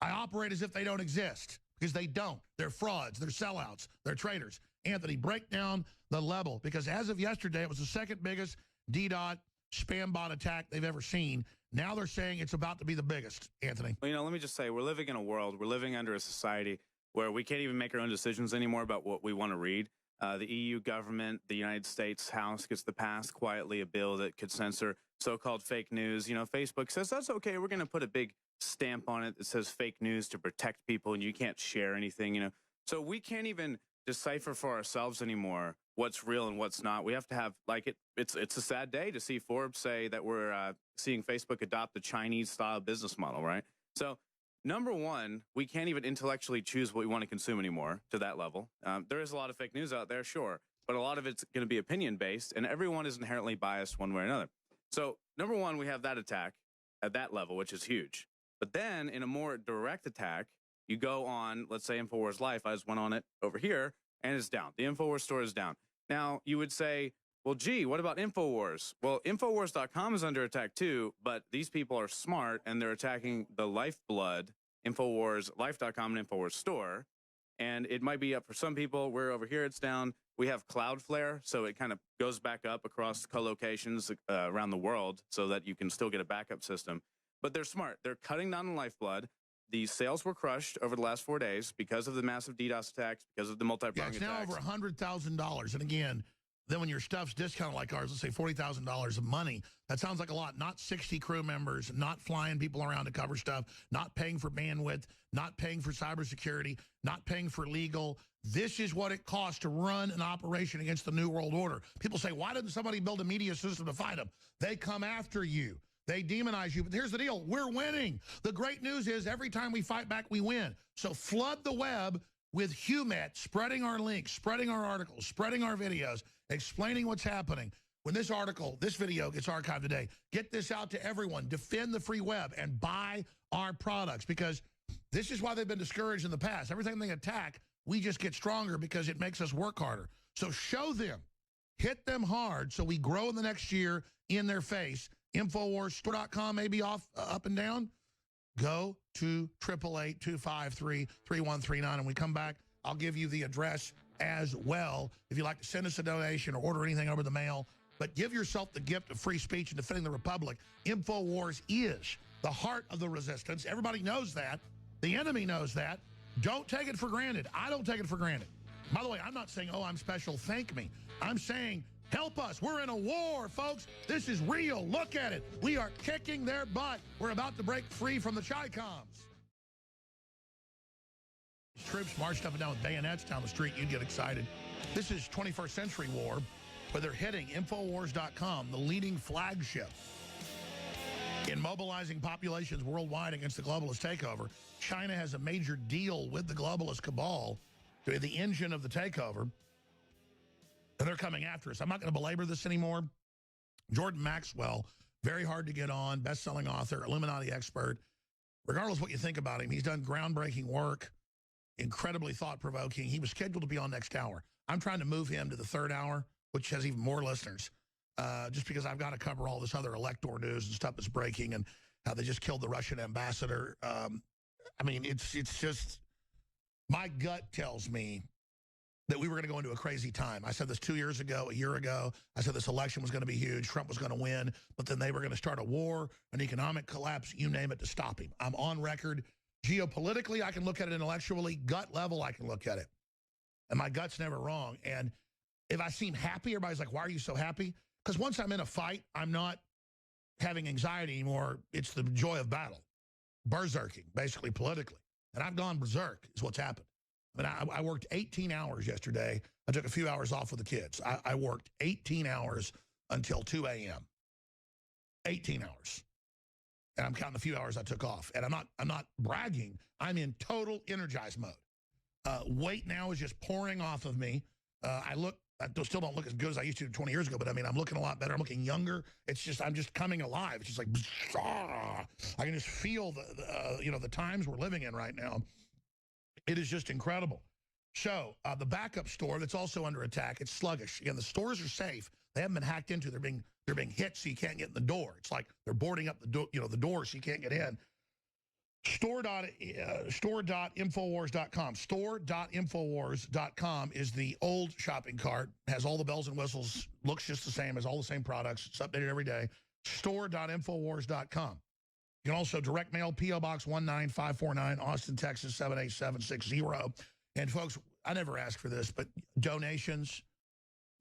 I operate as if they don't exist, because they don't. They're frauds. They're sellouts. They're traitors. Anthony, break down the level, because as of yesterday, it was the second biggest DDoS spam bot attack they've ever seen. Now they're saying it's about to be the biggest, Anthony. Well, let me just say, we're living in a world, we're living under a society where we can't even make our own decisions anymore about what we want to read. The EU government, the United States House gets to pass quietly a bill that could censor so-called fake news. Facebook says, that's okay, we're going to put a big stamp on it that says fake news to protect people, and you can't share anything, So we can't even decipher for ourselves anymore what's real and what's not. We have to have, it's a sad day to see Forbes say that we're seeing Facebook adopt the Chinese-style business model, right? So, number one, we can't even intellectually choose what we want to consume anymore to that level. There is a lot of fake news out there, sure, but a lot of it's going to be opinion-based, and everyone is inherently biased one way or another. So, number one, we have that attack at that level, which is huge. But then, in a more direct attack, you go on, let's say Infowars Life, I just went on it over here, and it's down. The Infowars store is down. Now, you would say, well, gee, what about Infowars? Well, Infowars.com is under attack too, but these people are smart, and they're attacking the lifeblood, Infowars, Life.com, and Infowars store. And it might be up for some people. We're over here, it's down. We have Cloudflare, so it kind of goes back up across co-locations around the world so that you can still get a backup system. But they're smart. They're cutting down on lifeblood. The sales were crushed over the last 4 days because of the massive DDoS attacks, because of the multi-pronged attacks. Yeah, it's now attacks. over $100,000. And again, then when your stuff's discounted like ours, let's say $40,000 of money, that sounds like a lot. Not 60 crew members, not flying people around to cover stuff, not paying for bandwidth, not paying for cybersecurity, not paying for legal. This is what it costs to run an operation against the New World Order. People say, why didn't somebody build a media system to fight them? They come after you. They demonize you. But here's the deal. We're winning. The great news is every time we fight back, we win. So flood the web with HUMET, spreading our links, spreading our articles, spreading our videos, explaining what's happening. When this article, this video gets archived today, get this out to everyone. Defend the free web and buy our products, because this is why they've been discouraged in the past. Every time they attack, we just get stronger because it makes us work harder. So show them, hit them hard so we grow in the next year in their face. Infowarsstore.com may be off, up and down. Go to 888-253-3139. And we come back, I'll give you the address as well if you'd like to send us a donation or order anything over the mail. But give yourself the gift of free speech and defending the Republic. Infowars is the heart of the resistance. Everybody knows that. The enemy knows that. Don't take it for granted. I don't take it for granted. By the way, I'm not saying, oh, I'm special, thank me. I'm saying, help us. We're in a war, folks. This is real. Look at it. We are kicking their butt. We're about to break free from the Chi-Coms. Troops marched up and down with bayonets down the street. You'd get excited. This is 21st century war, but they're hitting Infowars.com, the leading flagship in mobilizing populations worldwide against the globalist takeover. China has a major deal with the globalist cabal to be the engine of the takeover. And they're coming after us. I'm not going to belabor this anymore. Jordan Maxwell, very hard to get on, best-selling author, Illuminati expert. Regardless of what you think about him, he's done groundbreaking work, incredibly thought-provoking. He was scheduled to be on next hour. I'm trying to move him to the third hour, which has even more listeners, just because I've got to cover all this other elector news and stuff that's breaking and how they just killed the Russian ambassador. I mean, it's just, my gut tells me that we were going to go into a crazy time. I said this 2 years ago, a year ago. I said this election was going to be huge. Trump was going to win, but then they were going to start a war, an economic collapse, you name it, to stop him. I'm on record. Geopolitically, I can look at it intellectually. Gut level, I can look at it. And my gut's never wrong. And if I seem happy, everybody's like, why are you so happy? Because once I'm in a fight, I'm not having anxiety anymore. It's the joy of battle. Berserking, basically, politically. And I've gone berserk is what's happened. I mean, I worked 18 hours yesterday. I took a few hours off with the kids. I worked 18 hours until 2 a.m. 18 hours. And I'm counting the few hours I took off. And I'm not bragging. I'm in total energized mode. Weight now is just pouring off of me. I still don't look as good as I used to 20 years ago, but I mean, I'm looking a lot better. I'm looking younger. It's just, I'm just coming alive. It's just like, I can just feel the times we're living in right now. It is just incredible. So the backup store that's also under attack, it's sluggish. Again, the stores are safe. They haven't been hacked into. They're being hit so you can't get in the door. It's like they're boarding up the door so you can't get in. Store.infowars.com. Store.infowars.com is the old shopping cart. Has all the bells and whistles. Looks just the same. Has all the same products. It's updated every day. Store.infowars.com. You can also direct mail P.O. Box 19549, Austin, Texas 78760. And folks, I never asked for this, but donations.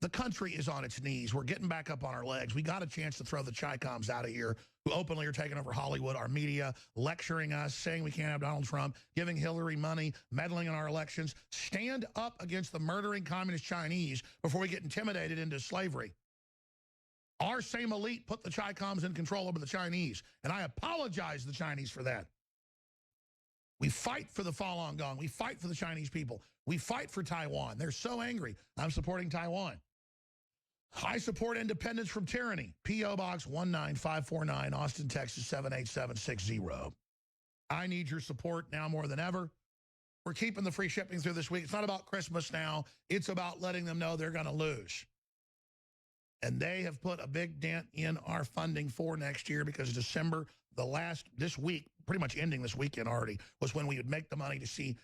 The country is on its knees. We're getting back up on our legs. We got a chance to throw the Chi-Coms out of here, who openly are taking over Hollywood, our media, lecturing us, saying we can't have Donald Trump, giving Hillary money, meddling in our elections. Stand up against the murdering communist Chinese before we get intimidated into slavery. Our same elite put the Chi-Coms in control over the Chinese, and I apologize to the Chinese for that. We fight for the Falun Gong. We fight for the Chinese people. We fight for Taiwan. They're so angry. I'm supporting Taiwan. I support independence from tyranny. P.O. Box 19549, Austin, Texas 78760. I need your support now more than ever. We're keeping the free shipping through this week. It's not about Christmas now. It's about letting them know they're going to lose. And they have put a big dent in our funding for next year because December, this week, pretty much ending this weekend already, was when we would make the money to see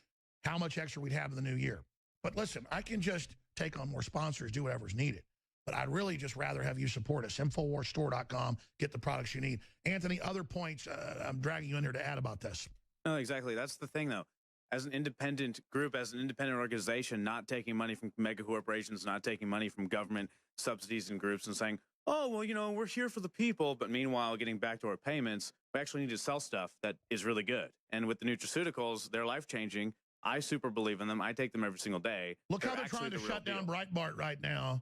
how much extra we'd have in the new year. But listen, I can just take on more sponsors, do whatever's needed. But I'd really just rather have you support us. InfoWarsStore.com, get the products you need. Anthony, other points I'm dragging you in here to add about this. No, exactly. That's the thing, though. As an independent group, as an independent organization, not taking money from mega corporations, not taking money from government subsidies and groups and saying, oh, well, you know, we're here for the people. But meanwhile, getting back to our payments, we actually need to sell stuff that is really good. And with the nutraceuticals, they're life-changing. I super believe in them. I take them every single day. Look how they're trying to shut down Breitbart right now,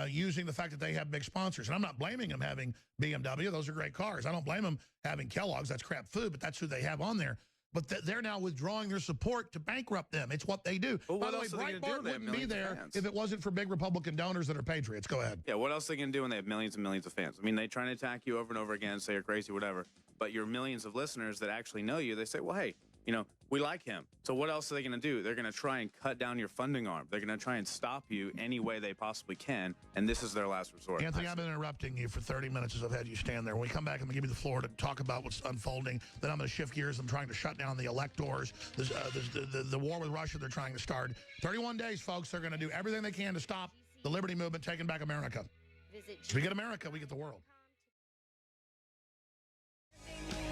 using the fact that they have big sponsors. And I'm not blaming them having BMW. Those are great cars. I don't blame them having Kellogg's. That's crap food, but that's who they have on there. But they're now withdrawing their support to bankrupt them. It's what they do. Well, by the way, Breitbart wouldn't be there if it wasn't for big Republican donors that are patriots. Go ahead. Yeah, what else are they going to do when they have millions and millions of fans? I mean, they try to attack you over and over again, say you're crazy, whatever. But your millions of listeners that actually know you, they say, well, hey, you know, we like him. So what else are they going to do? They're going to try and cut down your funding arm. They're going to try and stop you any way they possibly can. And this is their last resort. Anthony, I've been interrupting you for 30 minutes as I've had you stand there. When we come back, I'm going to give you the floor to talk about what's unfolding. Then I'm going to shift gears. I'm trying to shut down the electors. The war with Russia they're trying to start. 31 days, folks. They're going to do everything they can to stop the liberty movement taking back America. If we get America, we get the world.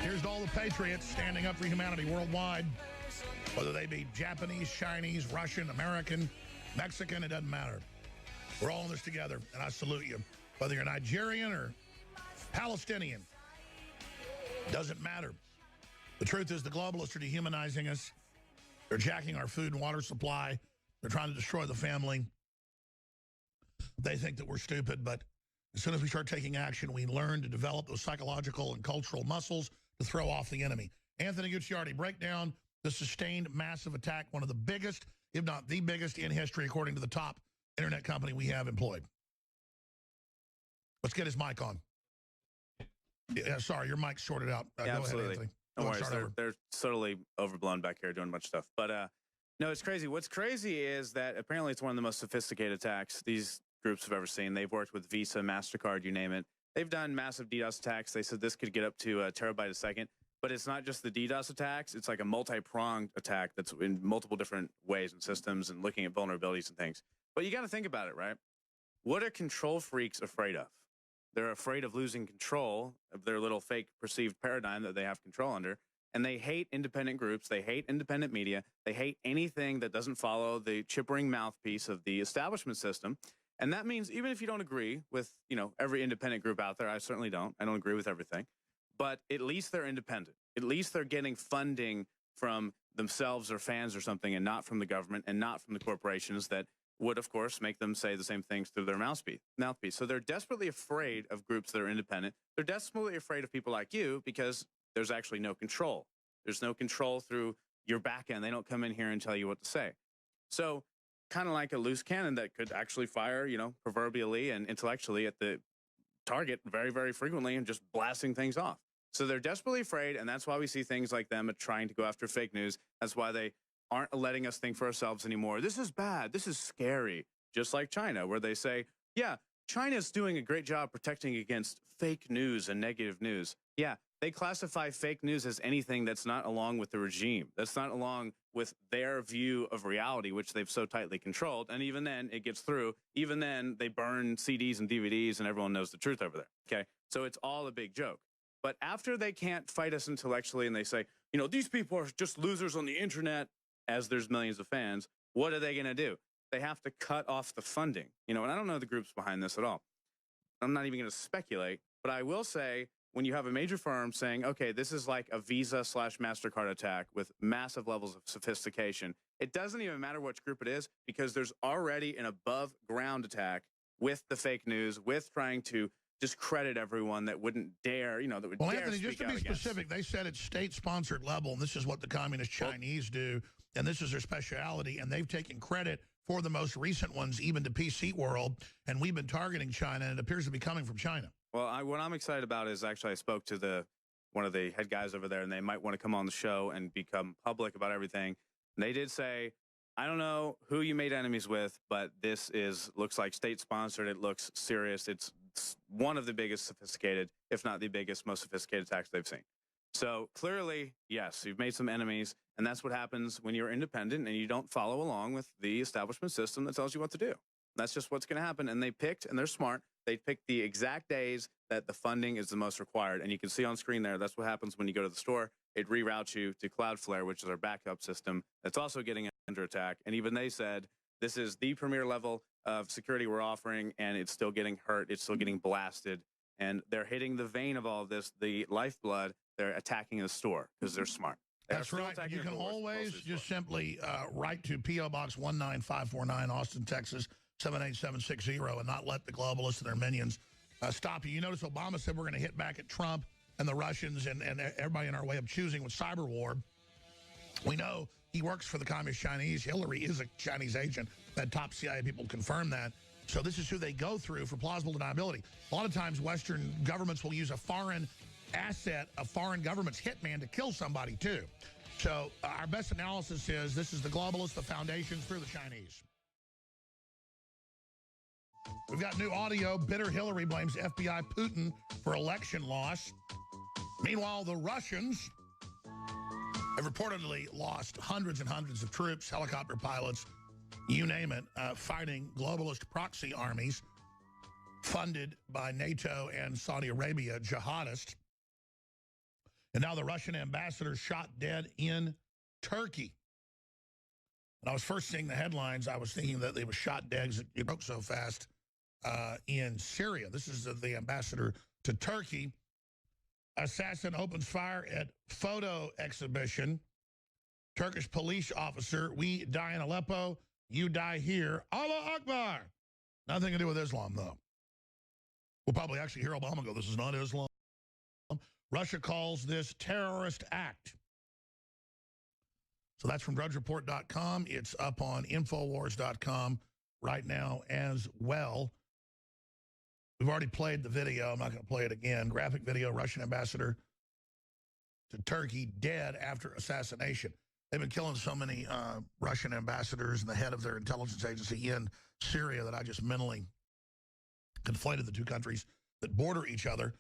Here's to all the patriots standing up for humanity worldwide, whether they be Japanese, Chinese, Russian, American, Mexican, it doesn't matter. We're all in this together, and I salute you. Whether you're Nigerian or Palestinian, doesn't matter. The truth is the globalists are dehumanizing us. They're jacking our food and water supply. They're trying to destroy the family. They think that we're stupid, but as soon as we start taking action, we learn to develop those psychological and cultural muscles to throw off the enemy. Anthony Gucciardi, break down the sustained massive attack, one of the biggest, if not the biggest in history, according to the top internet company we have employed. Let's get his mic on. Yeah, sorry, your mic's shorted out. Yeah, go absolutely. ahead, Anthony. No worries. They're totally overblown back here doing a bunch of stuff. But no, it's crazy. What's crazy is that apparently it's one of the most sophisticated attacks these groups have ever seen. They've worked with Visa, MasterCard, you name it. They've done massive DDoS attacks. They said this could get up to a terabyte a second. But it's not just the DDoS attacks. It's like a multi-pronged attack that's in multiple different ways and systems and looking at vulnerabilities and things. But you got to think about it, right? What are control freaks afraid of? They're afraid of losing control of their little fake perceived paradigm that they have control under. And they hate independent groups. They hate independent media. They hate anything that doesn't follow the chip-ring mouthpiece of the establishment system. And that means even if you don't agree with, you know, every independent group out there, I certainly don't. I don't agree with everything. But at least they're independent. At least they're getting funding from themselves or fans or something and not from the government and not from the corporations that would, of course, make them say the same things through their mouthpiece. So they're desperately afraid of groups that are independent. They're desperately afraid of people like you because there's actually no control. There's no control through your back end. They don't come in here and tell you what to say. So kind of like a loose cannon that could actually fire, you know, proverbially and intellectually at the target very, very frequently and just blasting things off. So they're desperately afraid, and that's why we see things like them trying to go after fake news. That's why they aren't letting us think for ourselves anymore. This is bad. This is scary. Just like China, where they say, yeah, China's doing a great job protecting against fake news and negative news. Yeah, they classify fake news as anything that's not along with the regime, that's not along with their view of reality, which they've so tightly controlled. And even then, it gets through. Even then, they burn CDs and DVDs, and everyone knows the truth over there. Okay, so it's all a big joke. But after they can't fight us intellectually and they say, you know, these people are just losers on the internet, as there's millions of fans, what are they going to do? They have to cut off the funding. You know, and I don't know the groups behind this at all. I'm not even going to speculate, but I will say when you have a major firm saying, okay, this is like a Visa/MasterCard attack with massive levels of sophistication, it doesn't even matter which group it is because there's already an above ground attack with the fake news, with trying to discredit everyone that wouldn't dare, you know, that would dare Anthony, just to be specific, they said it's state-sponsored level, and this is what the communist Chinese do, and this is their speciality, and they've taken credit for the most recent ones, even to PC World, and we've been targeting China, and it appears to be coming from China. Well, what I'm excited about is actually I spoke to one of the head guys over there, and they might want to come on the show and become public about everything. And they did say, I don't know who you made enemies with, but this looks like state-sponsored. It looks serious. It's one of the biggest sophisticated, if not the biggest, most sophisticated attacks they've seen. So clearly, yes, you've made some enemies, and that's what happens when you're independent and you don't follow along with the establishment system that tells you what to do. That's just what's going to happen. And they picked, and they're smart, they picked the exact days that the funding is the most required. And you can see on screen there, that's what happens when you go to the store. It reroutes you to Cloudflare, which is our backup system that's also getting under attack. And even they said, this is the premier level of security we're offering, and it's still getting hurt. It's still getting blasted. And they're hitting the vein of all of this, the lifeblood. They're attacking the store because they're smart. That's right. You can always just simply write to P.O. Box 19549, Austin, Texas, 78760, and not let the globalists and their minions stop you. You notice Obama said we're going to hit back at Trump and the Russians and everybody in our way of choosing with cyber war. We know he works for the Communist Chinese. Hillary is a Chinese agent. That top CIA people confirm that. So this is who they go through for plausible deniability. A lot of times Western governments will use a foreign asset, a foreign government's hitman to kill somebody too. So our best analysis is this is the globalists, the foundations through the Chinese. We've got new audio. Bitter Hillary blames FBI Putin for election loss. Meanwhile, the Russians have reportedly lost hundreds and hundreds of troops, helicopter pilots, you name it, fighting globalist proxy armies funded by NATO and Saudi Arabia, jihadists. And now the Russian ambassador shot dead in Turkey. When I was first seeing the headlines, I was thinking that they were shot dead because it broke so fast in Syria. This is the ambassador to Turkey. Assassin opens fire at photo exhibition. Turkish police officer, we die in Aleppo, you die here. Allah Akbar. Nothing to do with Islam, though. We'll probably actually hear Obama go, this is not Islam. Russia calls this terrorist act. So that's from drudgereport.com. It's up on Infowars.com right now as well. We've already played the video. I'm not going to play it again. Graphic video, Russian ambassador to Turkey dead after assassination. They've been killing so many Russian ambassadors and the head of their intelligence agency in Syria that I just mentally conflated the two countries that border each other.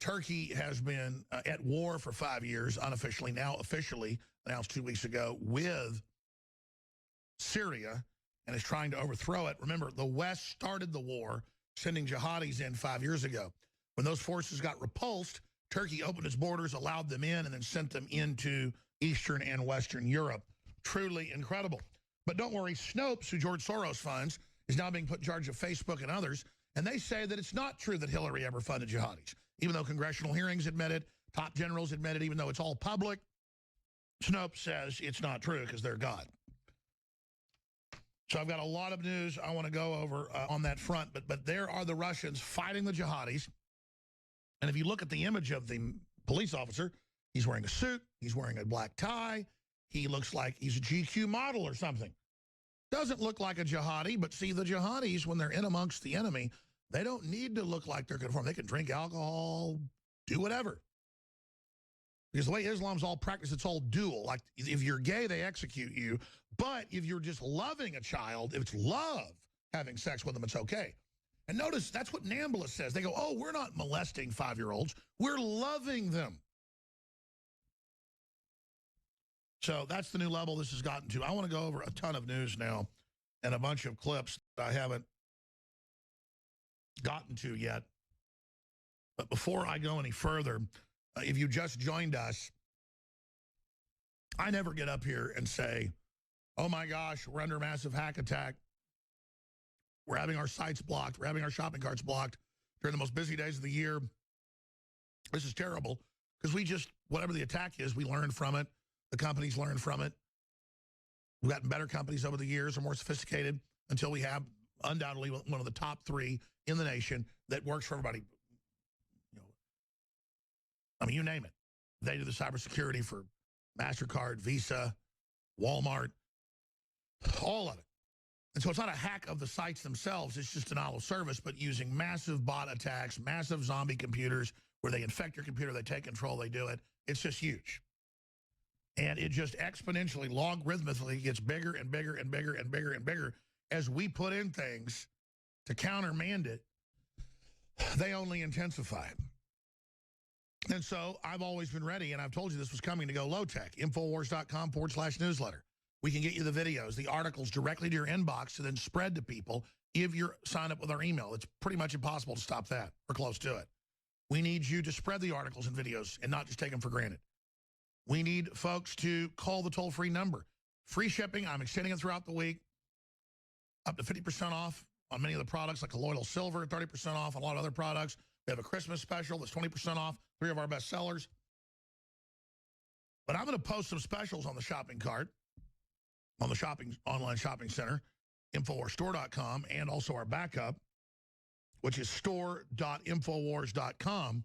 Turkey has been at war for 5 years, unofficially, now officially announced 2 weeks ago, with Syria and is trying to overthrow it. Remember, the West started the war, sending jihadis in 5 years ago. When those forces got repulsed, Turkey opened its borders, allowed them in, and then sent them into Eastern and Western Europe. Truly incredible. But don't worry, Snopes, who George Soros funds, is now being put in charge of Facebook and others, and they say that it's not true that Hillary ever funded jihadis. Even though congressional hearings admit it, top generals admit it, even though it's all public, Snopes says it's not true because they're God. So I've got a lot of news I want to go over on that front, but there are the Russians fighting the jihadis. And if you look at the image of the police officer, he's wearing a suit, he's wearing a black tie, he looks like he's a GQ model or something. Doesn't look like a jihadi, but see, the jihadis, when they're in amongst the enemy, they don't need to look like they're conformed. They can drink alcohol, do whatever. Because the way Islam's all practiced, it's all dual. Like, if you're gay, they execute you. But if you're just loving a child, if it's love, having sex with them, it's okay. And notice, that's what Nambla says. They go, oh, we're not molesting 5-year-olds. We're loving them. So that's the new level this has gotten to. I want to go over a ton of news now and a bunch of clips that I haven't gotten to yet. But before I go any further, if you just joined us, I never get up here and say, oh my gosh, we're under a massive hack attack. We're having our sites blocked. We're having our shopping carts blocked during the most busy days of the year. This is terrible because we just, whatever the attack is, we learn from it. The companies learn from it. We've gotten better companies over the years, are more sophisticated until we have undoubtedly one of the top 3 in the nation that works for everybody. You know, I mean, you name it. They do the cybersecurity for MasterCard, Visa, Walmart, all of it. And so it's not a hack of the sites themselves. It's just denial of service, but using massive bot attacks, massive zombie computers where they infect your computer, they take control, they do it. It's just huge. And it just exponentially, logarithmically gets bigger and bigger and bigger and bigger and bigger as we put in things to countermand it. They only intensify it. And so I've always been ready, and I've told you this was coming, to go low-tech, Infowars.com/newsletter. We can get you the videos, the articles directly to your inbox to then spread to people if you're signed up with our email. It's pretty much impossible to stop that, or close to it. We need you to spread the articles and videos and not just take them for granted. We need folks to call the toll-free number. Free shipping, I'm extending it throughout the week, up to 50% off on many of the products, like colloidal silver, 30% off on a lot of other products. We have a Christmas special that's 20% off, 3 of our best sellers. But I'm going to post some specials on the shopping cart, on the online shopping center, InfoWarsStore.com, and also our backup, which is store.infowars.com,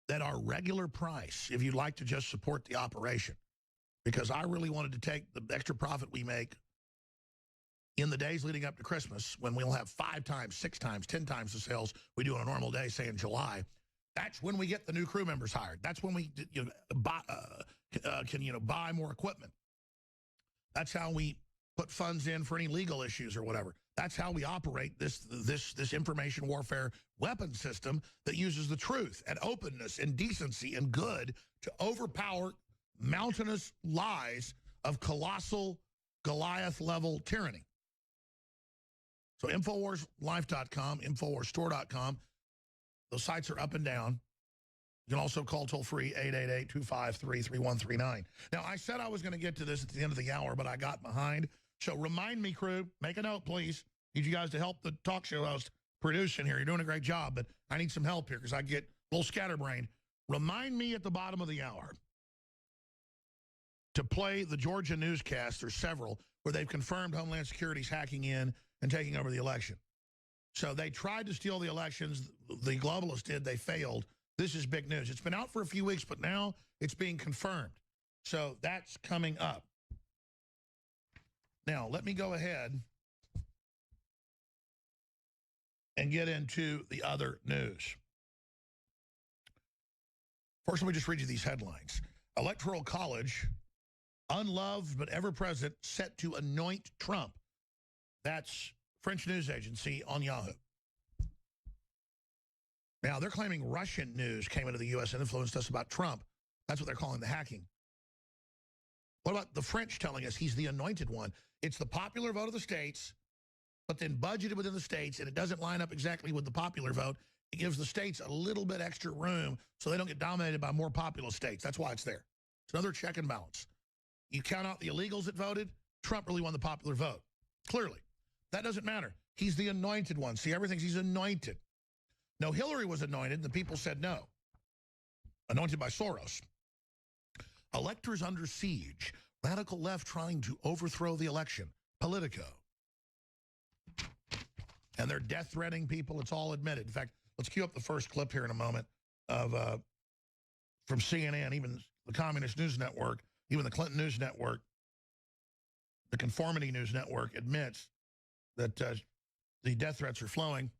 that are regular price if you'd like to just support the operation. Because I really wanted to take the extra profit we make in the days leading up to Christmas, when we'll have 5 times, 6 times, 10 times the sales we do on a normal day, say in July. That's when we get the new crew members hired. That's when we can buy more equipment. That's how we put funds in for any legal issues or whatever. That's how we operate this information warfare weapon system that uses the truth and openness and decency and good to overpower mountainous lies of colossal Goliath-level tyranny. So InfoWarsLife.com, InfoWarsStore.com, those sites are up and down. You can also call toll-free 888-253-3139. Now, I said I was going to get to this at the end of the hour, but I got behind. So remind me, crew, make a note, please. Need you guys to help the talk show host producing here. You're doing a great job, but I need some help here because I get a little scatterbrained. Remind me at the bottom of the hour to play the Georgia newscast, or several, where they've confirmed Homeland Security's hacking in and taking over the election. So they tried to steal the elections. The globalists did. They failed. This is big news. It's been out for a few weeks, but now it's being confirmed. So that's coming up. Now, let me go ahead and get into the other news. First, let me just read you these headlines. Electoral College, unloved but ever present, set to anoint Trump. That's French news agency on Yahoo. Now, they're claiming Russian news came into the U.S. and influenced us about Trump. That's what they're calling the hacking. What about the French telling us he's the anointed one? It's the popular vote of the states, but then budgeted within the states, and it doesn't line up exactly with the popular vote. It gives the states a little bit extra room so they don't get dominated by more populous states. That's why it's there. It's another check and balance. You count out the illegals that voted, Trump really won the popular vote. Clearly. That doesn't matter. He's the anointed one. See, everything's he's anointed. No, Hillary was anointed, and the people said no. Anointed by Soros. Electors under siege. Radical left trying to overthrow the election. Politico. And they're death-threatening people. It's all admitted. In fact, let's cue up the first clip here in a moment of from CNN, even the Communist News Network, even the Clinton News Network, the Conformity News Network admits that the death threats are flowing.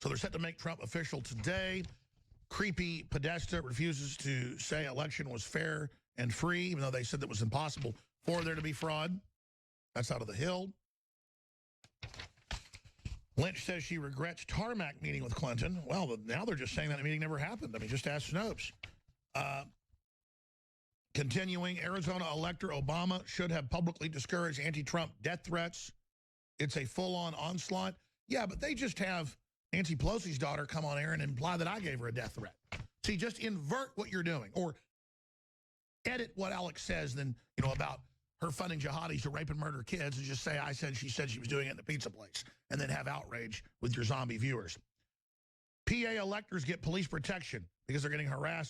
So they're set to make Trump official today. Creepy Podesta refuses to say election was fair and free, even though they said that was impossible for there to be fraud. That's out of the Hill. Lynch says she regrets tarmac meeting with Clinton. Well, now they're just saying that meeting never happened. I mean, just ask Snopes. Continuing, Arizona elector Obama should have publicly discouraged anti-Trump death threats. It's a full-on onslaught. Yeah, but they just have Nancy Pelosi's daughter come on air and imply that I gave her a death threat. See, just invert what you're doing, or edit what Alex says then, about her funding jihadis to rape and murder kids, and just say I said she was doing it in a pizza place, and then have outrage with your zombie viewers. PA electors get police protection because they're getting harassed